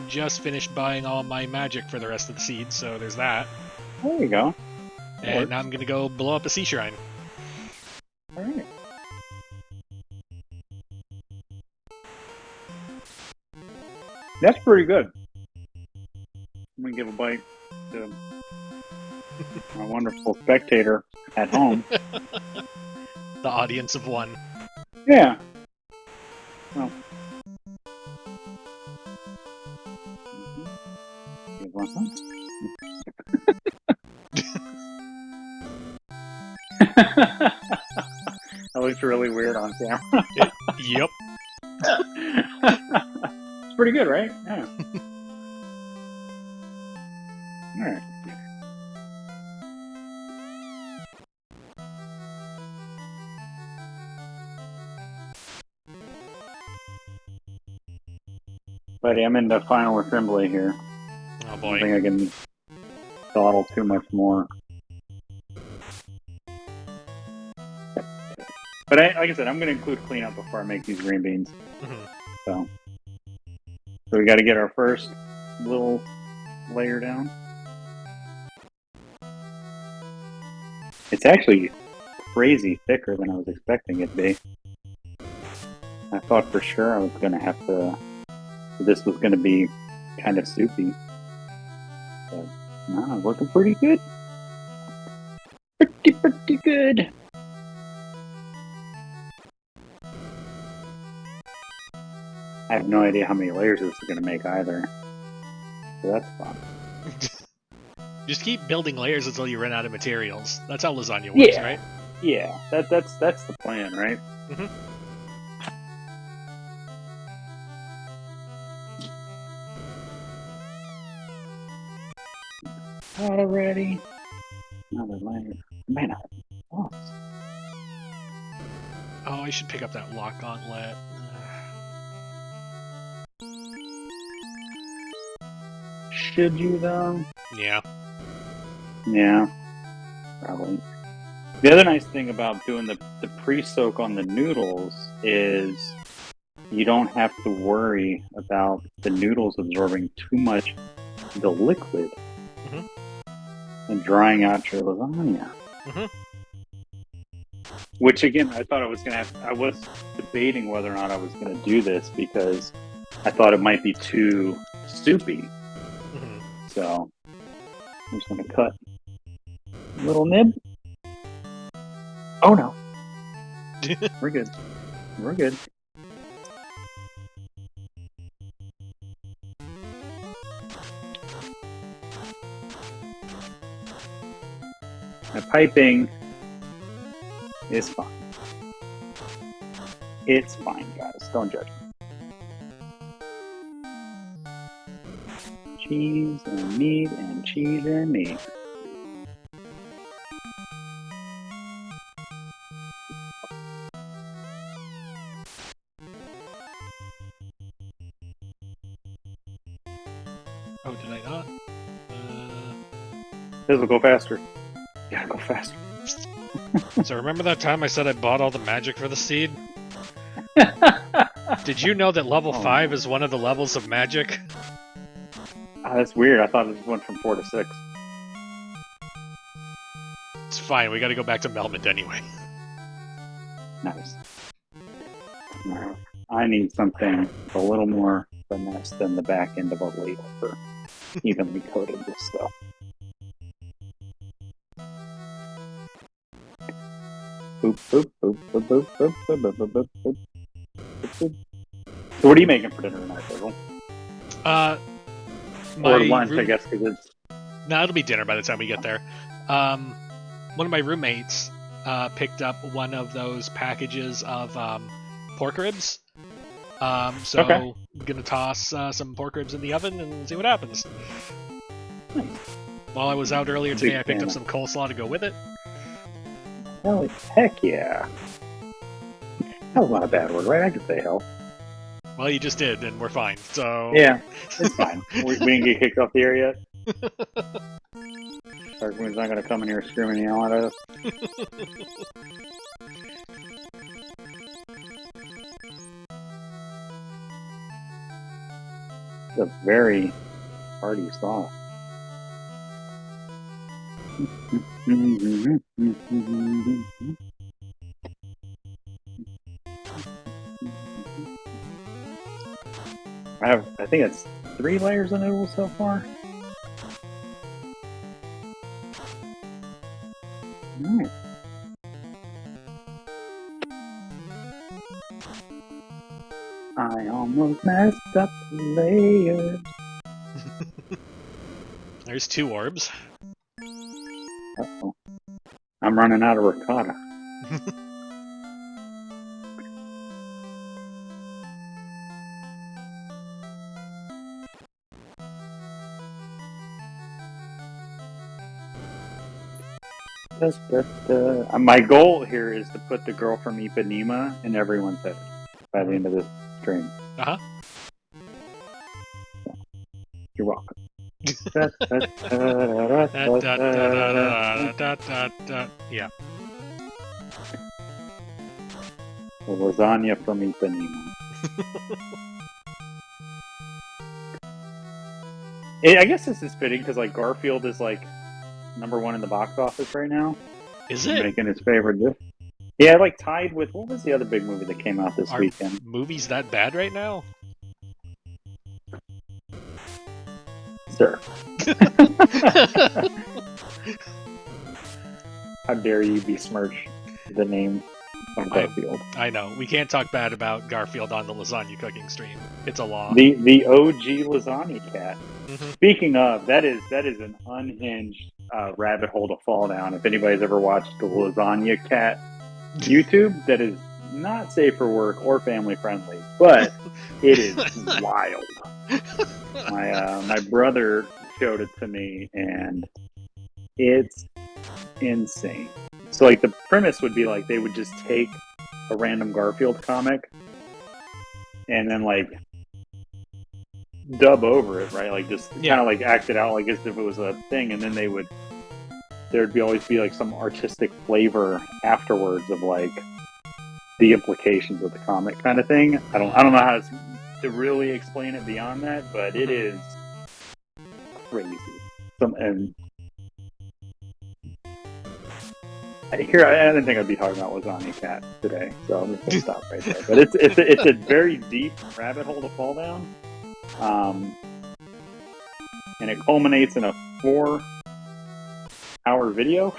just finished buying all my magic for the rest of the seeds, so there's that. There you go. And now I'm gonna go blow up a sea shrine. Alright. That's pretty good. I'm gonna give a bite to my wonderful spectator at home. The audience of one. Yeah. Well. Give one some. That looks really weird on camera. Yep. It's pretty good, right? Yeah. Alright. Buddy, I'm in the final assembly here. Oh I boy. think I can dawdle too much more. But like I said, I'm going to include cleanup before I make these green beans. So we got to get our first little layer down. It's actually crazy thicker than I was expecting it to be. I thought for sure I was going to have to... This was going to be kind of soupy. But no, it's looking pretty good. Pretty good. I have no idea how many layers this is going to make either. So that's fun. Just keep building layers until you run out of materials. That's how lasagna works, right? Yeah, that's the plan, right? Mm-hmm. Already. Another layer. Man, oh. Oh, I should pick up that lock gauntlet. Should you though? Yeah. Yeah, probably. The other nice thing about doing the pre-soak on the noodles is you don't have to worry about the noodles absorbing too much of the liquid and drying out your lasagna. Which again, I thought I was gonna have. I was debating whether or not I was gonna do this because I thought it might be too soupy. So I'm just gonna cut a little nib. Oh no, we're good. We're good. My piping is fine. It's fine, guys. Don't judge me. Cheese and meat and cheese and meat. Oh, did I not? This will go faster. You gotta go faster. So remember that time I said I bought all the magic for the seed? Did you know that level 5 is one of the levels of magic? Oh, that's weird. I thought it went from 4 to 6. It's fine, we gotta go back to Melmond anyway. Nice. I need something a little more finesse than the back end of a ladle for evenly coated this stuff. Boop, boop, boop, boop, boop, boop, boop, boop, boop, boop, boop. So what are you making for dinner tonight, Virgil? Or lunch, I guess, because it's... No, it'll be dinner by the time we get there. One of my roommates picked up one of those packages of pork ribs. So I'm gonna toss some pork ribs in the oven and see what happens. Nice. While I was out earlier today, I picked up some coleslaw to go with it. Hell, heck yeah. Hell's not a bad word, right? I could say hell. Well, you just did, and we're fine, so... Yeah, it's fine. we didn't get kicked off the air yet. Darkwing's not going to come in here screaming and yelling at us. It's a very hearty sauce. I think it's 3 layers of noodles so far. Nice. I almost messed up the layers. There's 2 orbs. Uh-oh. I'm running out of ricotta. My goal here is to put the girl from Ipanema in everyone's head by the end of this stream. Uh-huh. So, you're welcome. Yeah. The lasagna from Ipanema. I guess this is fitting because like Garfield is like #1 in the box office right now. Is it? Making his favorite dish. Yeah, like tied with, what was the other big movie that came out this weekend? Are movies that bad right now? Sir. How dare you besmirch the name of Garfield? I know. We can't talk bad about Garfield on the lasagna cooking stream. It's a law. The OG lasagna cat. Speaking of, that is an unhinged rabbit hole to fall down. If anybody's ever watched the Lasagna Cat YouTube, that is not safe for work or family friendly, but it is wild. My brother showed it to me, and it's insane. So like the premise would be like they would just take a random Garfield comic and then like dub over it, right? Like just kind of like act it out like as if it was a thing, and then there'd always be like some artistic flavor afterwards of like the implications of the comic kind of thing. I don't know how to really explain it beyond that, but it is crazy. And I didn't think I'd be talking about Lasagna Cat today, so I'm just gonna stop right there. But it's a very deep rabbit hole to fall down, and it culminates in a 4-hour video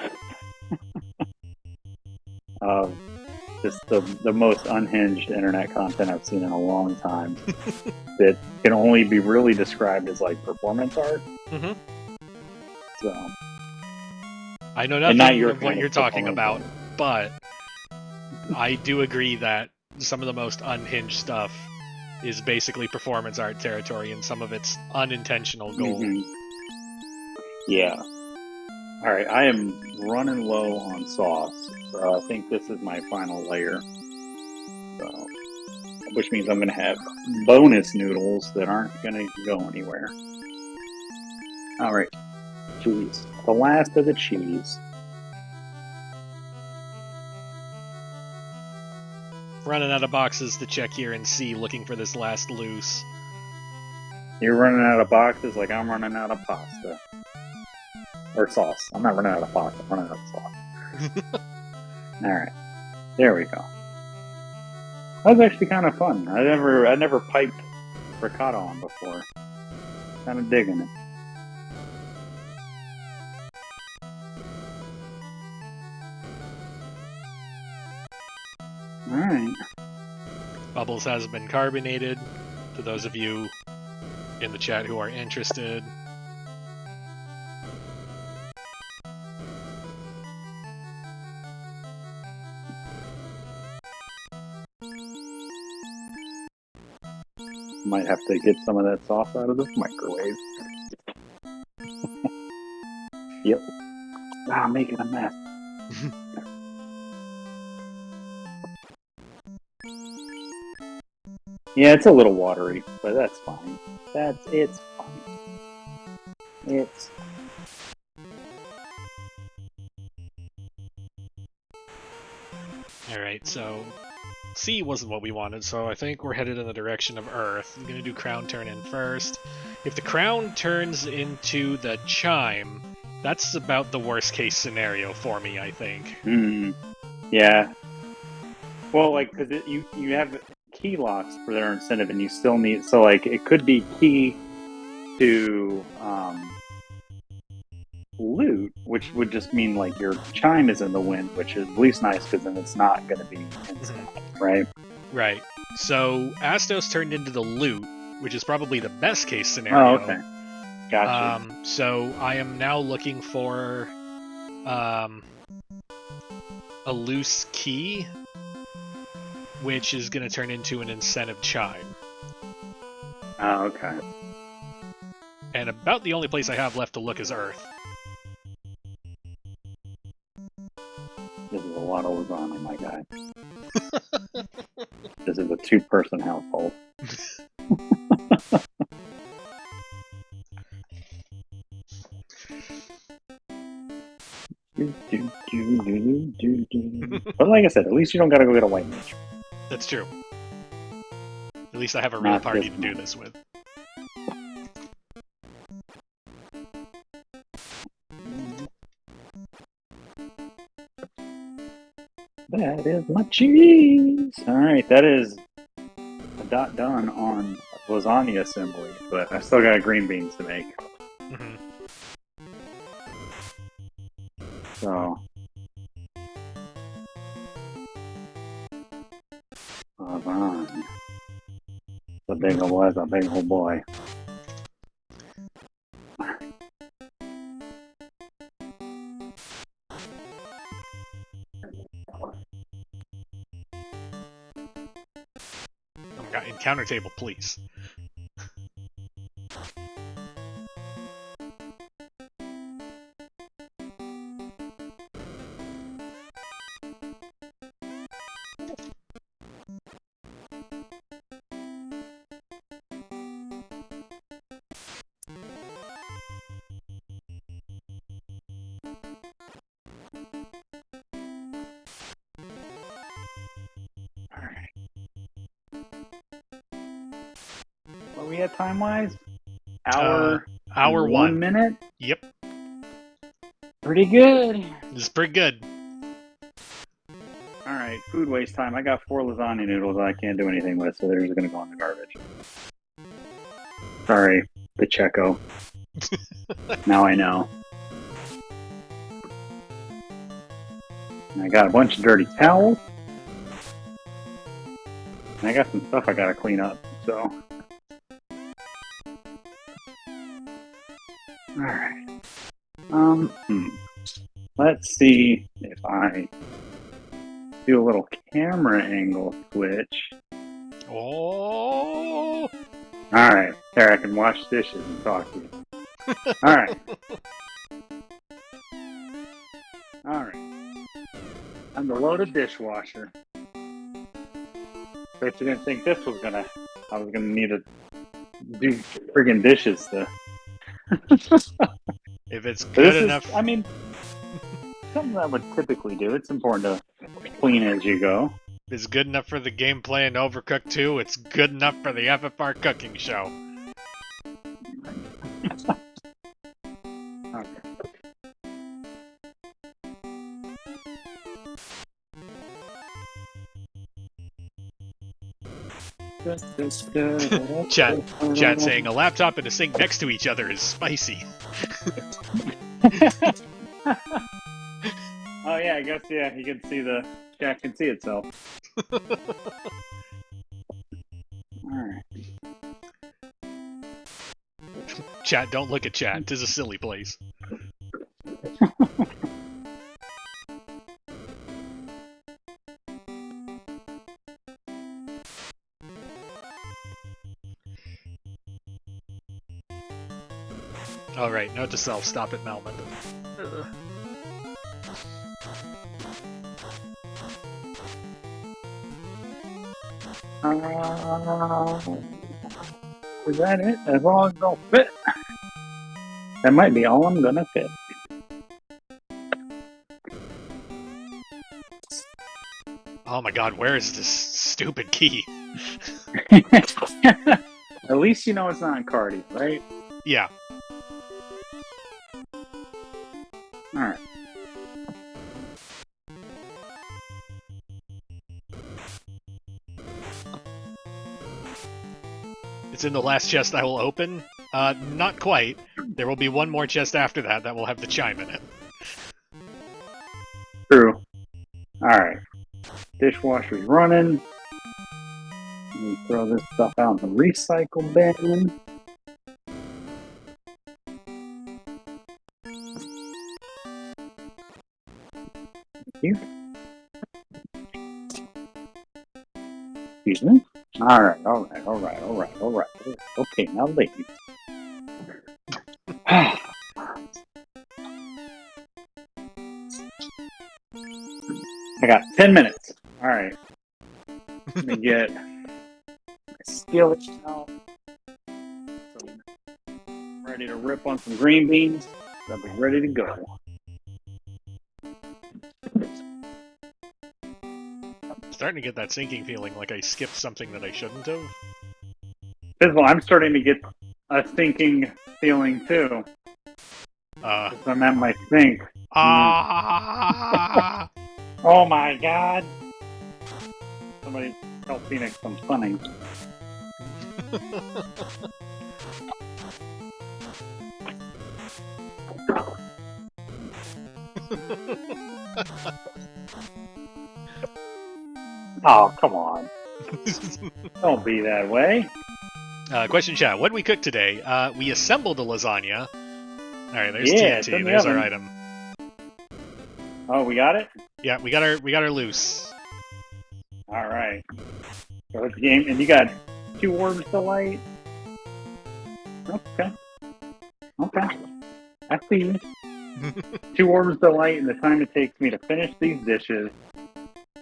of just the most unhinged internet content I've seen in a long time. That can only be really described as like performance art. Mm-hmm. So I know nothing of what you're talking about, but I do agree that some of the most unhinged stuff is basically performance art territory, and some of it's unintentional gold. Mm-hmm. Yeah. All right, I am running low on sauce, so I think this is my final layer. So, which means I'm going to have bonus noodles that aren't going to go anywhere. All right, cheese. The last of the cheese. Running out of boxes to check here and see, looking for this last loose. You're running out of boxes like I'm running out of pasta. Or sauce. I'm not running out of pasta, I'm running out of sauce. Alright. There we go. That was actually kind of fun. I never piped ricotta on before. Kind of digging it. Alright. Bubbles has been carbonated, to those of you in the chat who are interested. Might have to get some of that sauce out of this microwave. Yep. I'm making a mess. Yeah, it's a little watery, but that's fine. It's fine. It's Alright, so C wasn't what we wanted, so I think we're headed in the direction of Earth. I'm gonna do crown turn in first. If the crown turns into the chime, that's about the worst case scenario for me, I think. Yeah. Well, like, because you have key locks for their incentive, and you still need, so like it could be key to loot, which would just mean like your chime is in the wind, which is at least nice because then it's not going to be instant, right? Right. So Astos turned into the loot, which is probably the best case scenario. Oh, okay. Gotcha. So I am now looking for a loose key, which is going to turn into an incentive chime. Oh, okay. And about the only place I have left to look is Earth. This is a lot of lasagna, my guy. This is a 2-person household. But like I said, at least you don't gotta go get a white mage. That's true. At least I have a real party to do this with. That is my cheese! Alright, that is a dot done on lasagna assembly, but I still got green beans to make. So... lasagna. The big old boy. Encounter table, please. What we at time-wise? Hour 1 minute? Yep. Pretty good. This is pretty good. Alright, food waste time. I got 4 lasagna noodles I can't do anything with, so they're just gonna go in the garbage. Sorry, Pacheco. Now I know. I got a bunch of dirty towels. And I got some stuff I gotta clean up, so. Alright. Let's see if I do a little camera angle switch. Oh! Alright, there I can wash dishes and talk to you. Alright. Alright. I'm the loaded dishwasher. Bet you didn't think this was I was gonna need to do friggin' dishes to. If it's good enough. I mean, something I would typically do. It's important to clean as you go. If it's good enough for the gameplay in Overcooked 2, it's good enough for the FFR cooking show. Chat saying a laptop and a sink next to each other is spicy. Oh yeah, I guess yeah, you can see chat can see itself. Alright. Chat, don't look at chat. 'Tis a silly place. Alright, note to self, stop it, Melman. Is that it? As long as it'll fit. That might be all I'm gonna fit. Oh my god, where is this stupid key? At least you know it's not Cardi, right? Yeah. Alright. It's in the last chest I will open. Not quite. There will be one more chest after that will have the chime in it. True. Alright. Dishwasher's running. Let me throw this stuff out in the recycle bin. Here. Excuse me? Alright. Okay, now leave. I got 10 minutes. Alright. Let me get my skillet out. So I'm ready to rip on some green beans. I'll be ready to go. Starting to get that sinking feeling like I skipped something that I shouldn't have. Well, I'm starting to get a sinking feeling too. I'm at my sink. Oh my god! Somebody tell Phoenix I'm funny. Oh, come on. Don't be that way. Question chat. What did we cook today? We assembled a lasagna. Alright, there's Yeah, TNT. There's our item. Oh, we got it? Yeah, we got our loose. All right. So it's the game, and you got 2 orbs to light. Okay. I see you. 2 orbs to light, and the time it takes me to finish these dishes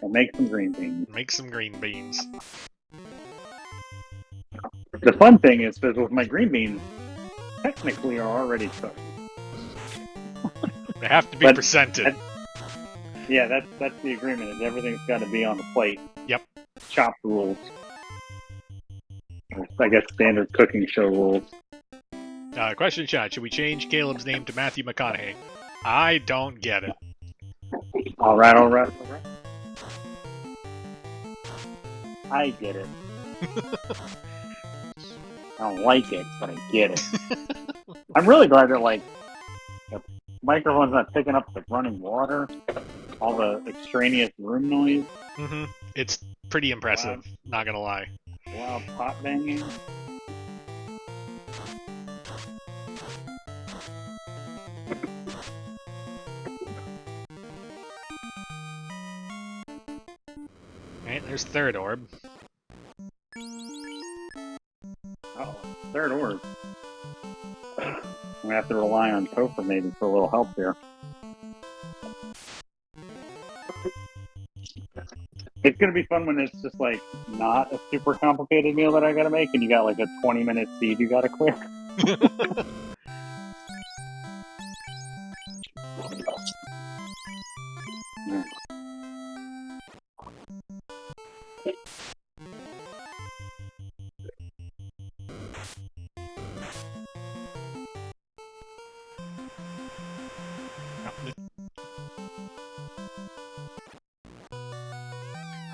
and make some green beans. Make some green beans. The fun thing is that with my green beans, technically are already cooked. They have to be presented. Yeah, that's the agreement. Is everything's got to be on the plate. Yep. Chop rules. I guess standard cooking show rules. Question chat: should we change Caleb's name to Matthew McConaughey? I don't get it. All right. I get it. I don't like it, but I get it. I'm really glad that the microphone's not picking up the running water, all the extraneous room noise. Mm-hmm. It's pretty impressive. Not gonna lie. Loud pot banging. Alright, there's third orb. Oh, third orb. I'm gonna have to rely on Topher maybe for a little help here. It's gonna be fun when it's just not a super complicated meal that I gotta make, and you got a 20-minute seed you gotta clear.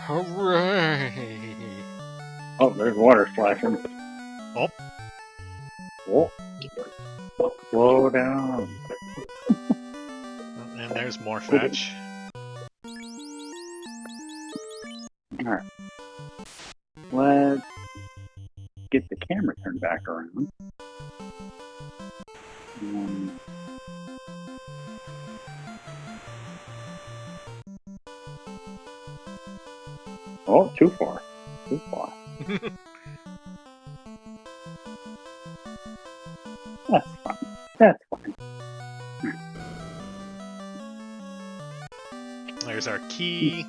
Hooray! Oh, there's water splashing. Oh. Slow down. And there's more fetch. Alright. Let's get the camera turned back around. Oh, too far. That's fine. There's our key.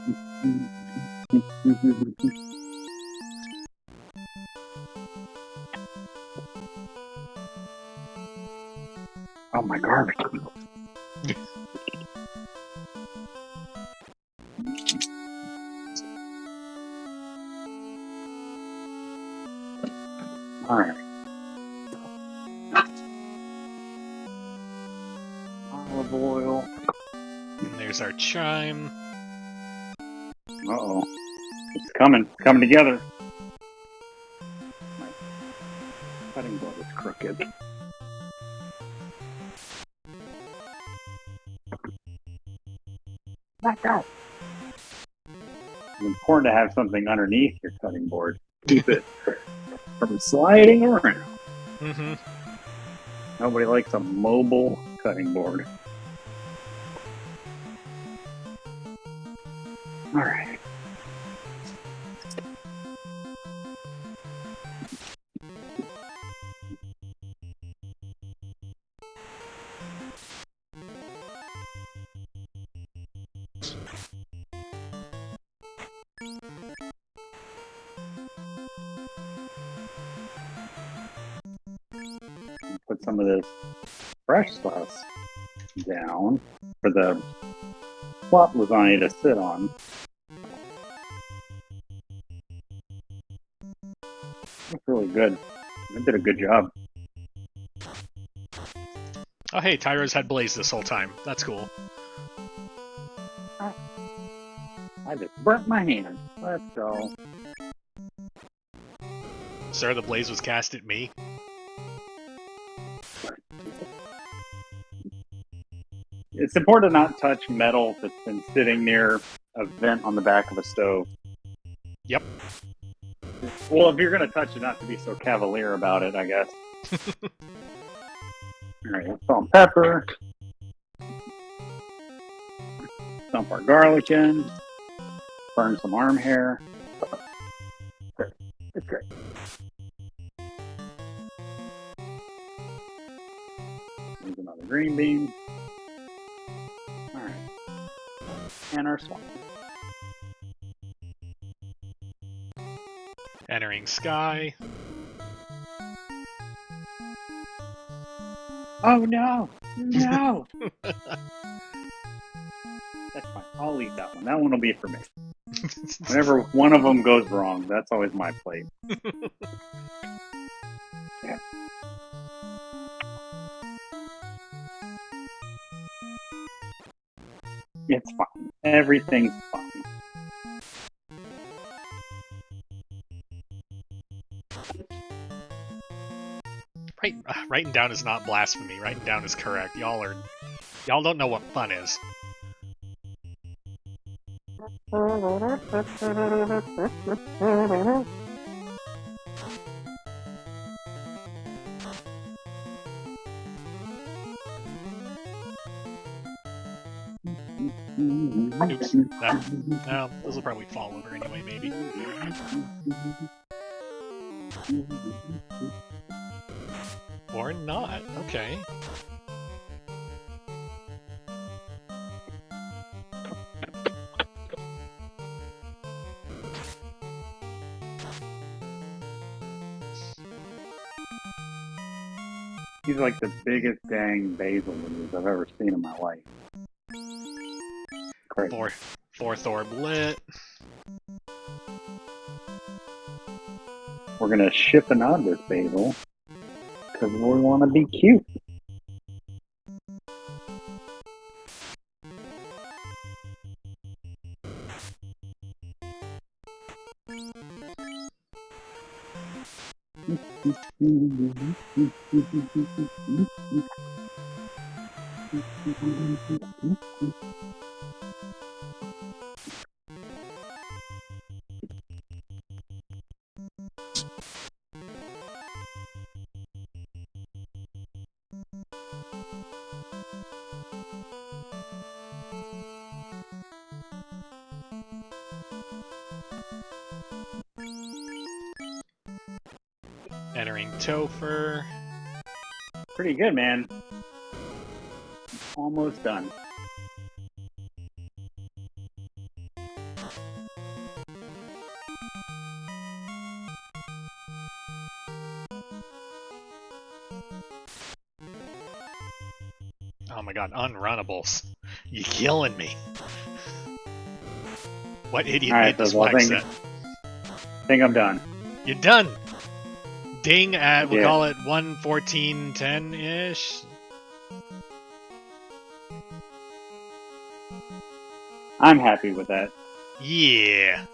Oh, my garbage. All right. Olive oil. And there's our chime. Uh-oh. It's coming together. My cutting board is crooked. Back out. It's important to have something underneath your cutting board. Keep it from sliding around. Mm-hmm. Nobody likes a mobile cutting board. All right. Put some of this fresh sauce down for the flop lasagna to sit on. That's really good. I did a good job. Oh hey, Tyro's had Blaze this whole time. That's cool. I just burnt my hand. Let's go. Sir, the Blaze was cast at me. It's important to not touch metal that's been sitting near a vent on the back of a stove. Yep. Well, if you're going to touch it, not to be so cavalier about it, I guess. Alright, salt and pepper. Dump our garlic in. Burn some arm hair. green bean. Alright. And our swamp. Entering sky. Oh no! No! That's fine. I'll eat that one. That one will be for me. Whenever one of them goes wrong, that's always my plate. Yeah. It's fine. Everything's fine. Writing down is not blasphemy. Writing down is correct. Y'all don't know what fun is. Oops. No, those will probably fall over anyway, maybe. Or not. Okay. He's like the biggest dang basil leaves I've ever seen in my life. Crazy. Fourth orb lit. We're gonna ship another this basil because we want to be cute. Entering Topher. Pretty good, man. Almost done. Oh my god, unrunnables. You killing me. What idiot made this flag set? I think I'm done. You're done! Ding at, we'll call it 1:14:10-ish. I'm happy with that. Yeah.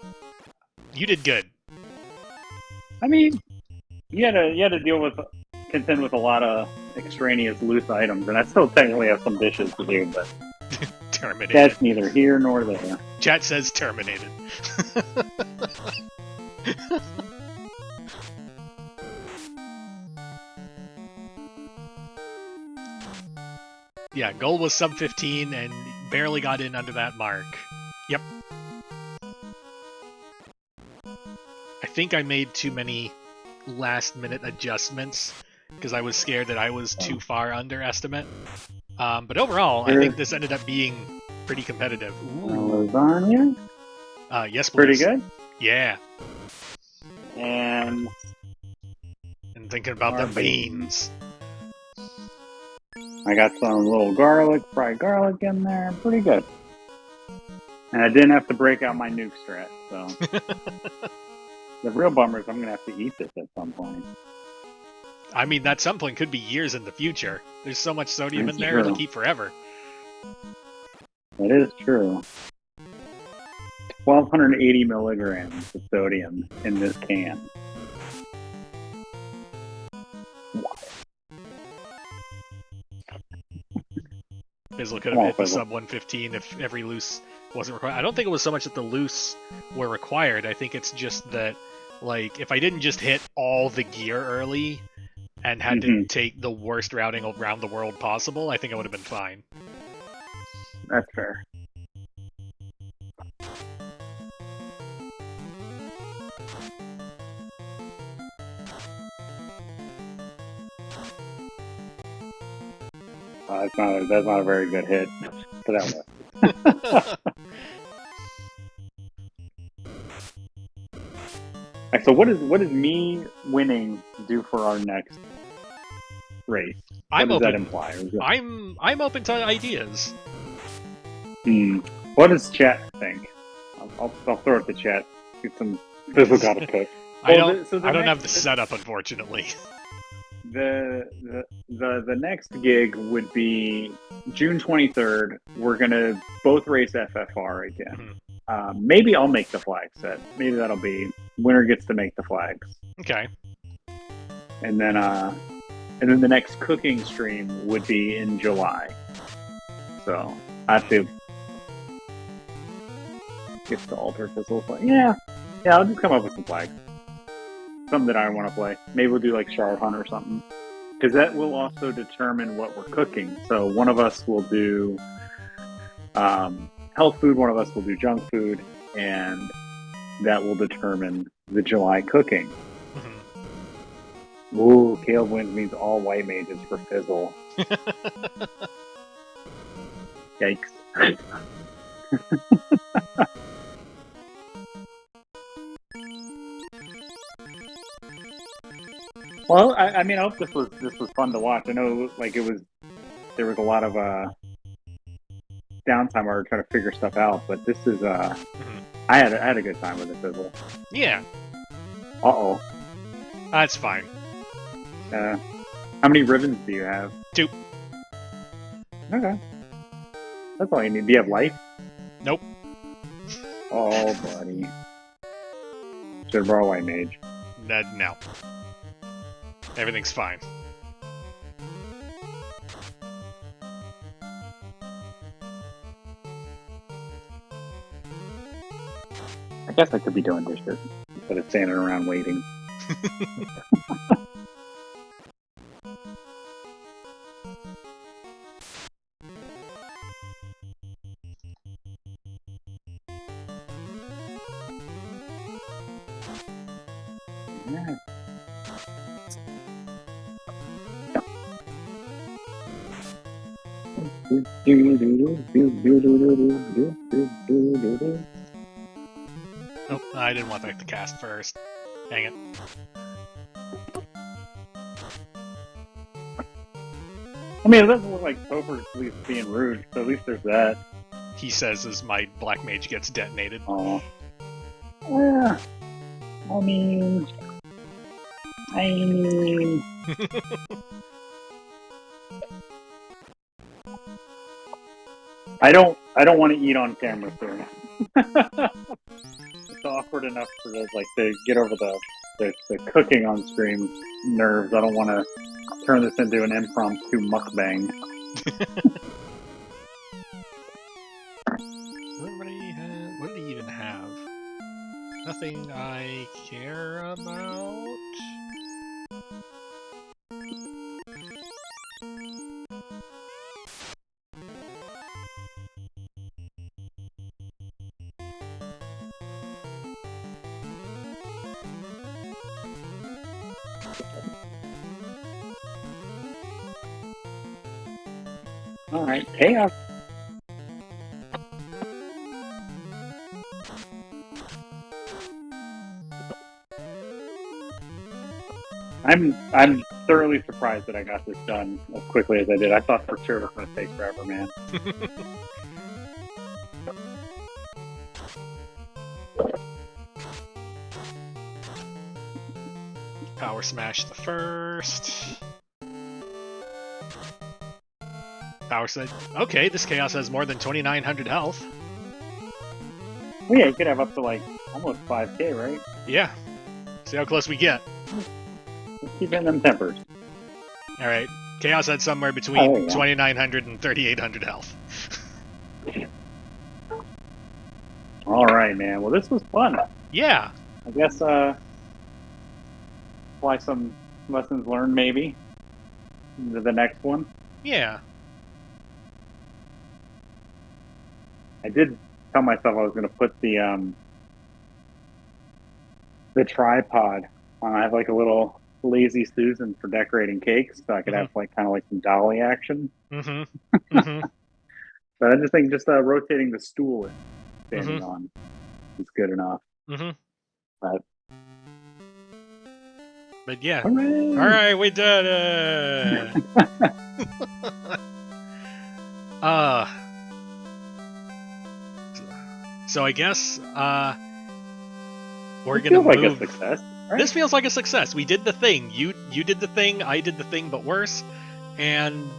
You did good. I mean, you had to contend with a lot of extraneous loose items, and I still technically have some dishes to do, but Terminated. that's neither here nor there. Chat says terminated. Yeah, goal was sub 15 and barely got in under that mark. Yep. I think I made too many last-minute adjustments because I was scared that I was too far under estimate. But overall, I think this ended up being pretty competitive. Lasagna? Yes, please. Pretty good? Yeah. And thinking about the beans. I got some little fried garlic in there. Pretty good. And I didn't have to break out my nuke strat, so. The real bummer is I'm going to have to eat this at some point. I mean, that some point could be years in the future. There's so much sodium in there, it'll keep forever. That is true. 1,280 milligrams of sodium in this can. Bizzle could have hit the sub 115 if every loose wasn't required. I don't think it was so much that the loose were required. I think it's just that, like, if I didn't just hit all the gear early and had to take the worst routing around the world possible, I think I would have been fine. That's fair. That's not a very good hit for that one. So what does me winning do for our next race? What does that imply? I'm open to ideas. What does chat think? I'll throw it to chat. Get some fizzle gotta cook. I don't have the setup, unfortunately. The next gig would be June 23rd. We're gonna both race FFR again. Mm-hmm. Maybe I'll make the flag set. Maybe that'll be winner gets to make the flags. Okay. And then the next cooking stream would be in July. So I have to get the alter fizzle flag. Yeah, I'll just come up with some flags. Something that I want to play. Maybe we'll do like Shard Hunt or something. Because that will also determine what we're cooking. So one of us will do health food, one of us will do junk food, and that will determine the July cooking. Mm-hmm. Ooh, Caleb wins means all white mages for fizzle. Yikes. Well, I mean, I hope this was fun to watch. I know, like, there was a lot of downtime where we were trying to figure stuff out, but this is mm-hmm. I had a good time with it, fizzle. Yeah. Uh-oh. That's fine. How many ribbons do you have? 2. Okay. That's all you need. Do you have life? Nope. Oh, buddy. Should borrow white mage. No. Everything's fine. I guess I could be doing dishes instead of standing around waiting. Yeah. Oh, I didn't want that to cast first. Dang it. I mean, it doesn't look like Topher's at least being rude, so at least there's that. He says as my black mage gets detonated. Oh. Yeah. I mean... I don't want to eat on camera, sir. It's awkward enough for to get over the cooking on stream nerves. I don't want to turn this into an impromptu mukbang. What did he even have? Nothing I care about. All right, chaos. I'm thoroughly surprised that I got this done as quickly as I did. I thought for sure it was going to take forever, man. Power smash the first. Power said, okay, this chaos has more than 2,900 health. Well, yeah, you could have up to almost 5k, right? Yeah. See how close we get. Let's keep in them tempers. Alright. Chaos had somewhere between 2,900 and 3,800 health. Alright, man. Well, this was fun. Yeah. I guess, apply some lessons learned, maybe, to the next one. Yeah. I did tell myself I was going to put the tripod on. I have a little lazy Susan for decorating cakes, so I could have like kind of like some dolly action. Mm-hmm. Mm-hmm. But I just think rotating the stool and standing Mm-hmm. on is good enough. Mm-hmm. But yeah. hooray! All right, we did it. uh so I guess we're It gonna feels like a move. success, right? This feels like a success. We did the thing. You did the thing. I did the thing, but worse. And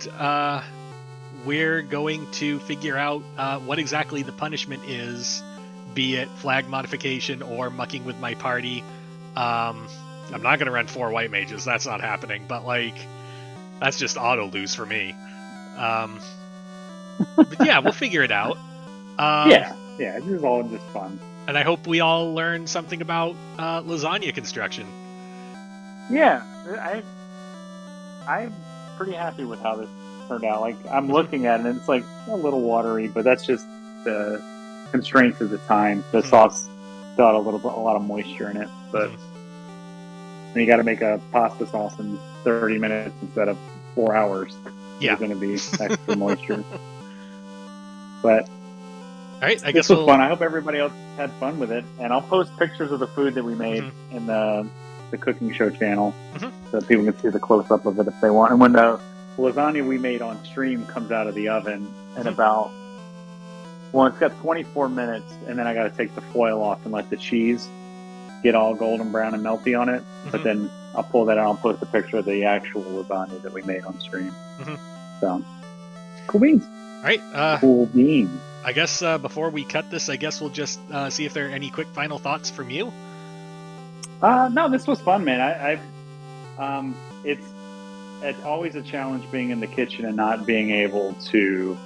we're going to figure out what exactly the punishment is, be it flag modification or mucking with my party. I'm not going to run 4 white mages. That's not happening. But like, that's just auto lose for me. But yeah, we'll figure it out. Yeah, this is all just fun. And I hope we all learn something about lasagna construction. Yeah, I'm pretty happy with how this turned out. Like I'm looking at it, and it's like a little watery, but that's just the constraints of the time. The sauce got a lot of moisture in it, but then you got to make a pasta sauce in 30 minutes instead of 4 hours. Yeah, there's going to be extra moisture. But all right, I this guess was fun. I hope everybody else had fun with it, and I'll post pictures of the food that we made in the cooking show channel so people can see the close-up of it if they want. And when the lasagna we made on stream comes out of the oven in it's got 24 minutes, and then I got to take the foil off and let the cheese get all golden brown and melty on it. But then I'll pull that out and post a picture of the actual lasagna that we made on stream. So cool beans. All right, cool beans. I guess before we cut this, I guess we'll just see if there are any quick final thoughts from you. No, this was fun, man. It's always a challenge being in the kitchen and not being able to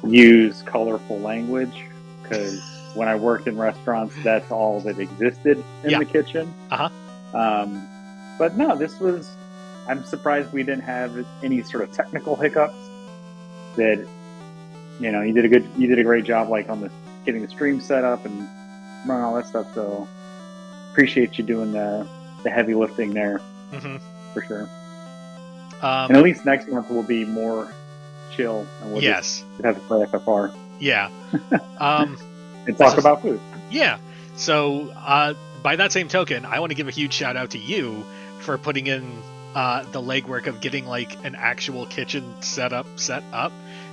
use colorful language, because when I worked in restaurants, that's all that existed in the kitchen. But no, I'm surprised we didn't have any sort of technical hiccups. That you did a great job, like on getting the stream set up and running all that stuff. So appreciate you doing the heavy lifting there for sure. And at least next month will be more chill, and we'll just have to play FFR. Yeah. And talk about food. Yeah. So by that same token, I want to give a huge shout out to you for putting in the legwork of getting like an actual kitchen set up,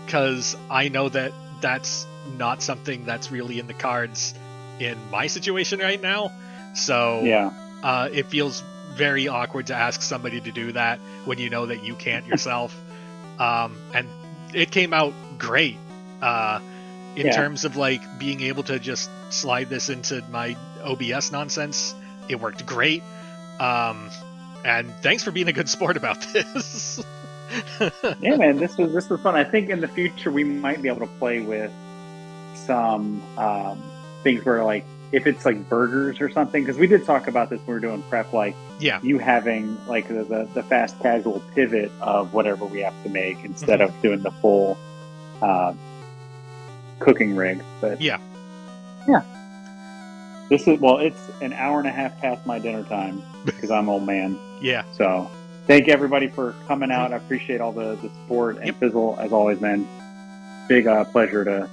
because I know that that's not something that's really in the cards in my situation right now. So it feels very awkward to ask somebody to do that when you know that you can't yourself. And it came out great in terms of like being able to just slide this into my OBS nonsense. It worked great. And thanks for being a good sport about this. Yeah, man, this was fun. I think in the future we might be able to play with some things where, like, if it's like burgers or something, because we did talk about this when we were doing prep, like you having like the fast casual pivot of whatever we have to make instead of doing the full cooking rig. But this is, well, it's an hour and a half past my dinner time because I'm old man. So thank everybody for coming out. I appreciate all the support, and Fizzle, as always, man, big pleasure to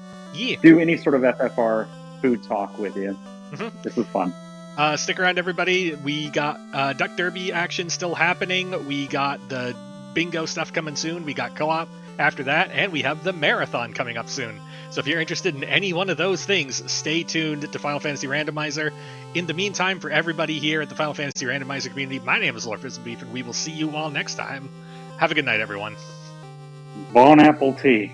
do any sort of FFR food talk with you. This was fun. Stick around, everybody. We got Duck Derby action still happening. We got the bingo stuff coming soon. We got co-op after that, and we have the marathon coming up soon. So if you're interested in any one of those things, stay tuned to Final Fantasy Randomizer. In the meantime, for everybody here at the Final Fantasy Randomizer community, my name is Lord Fizzlebeef, and we will see you all next time. Have a good night, everyone. Bon apple tea.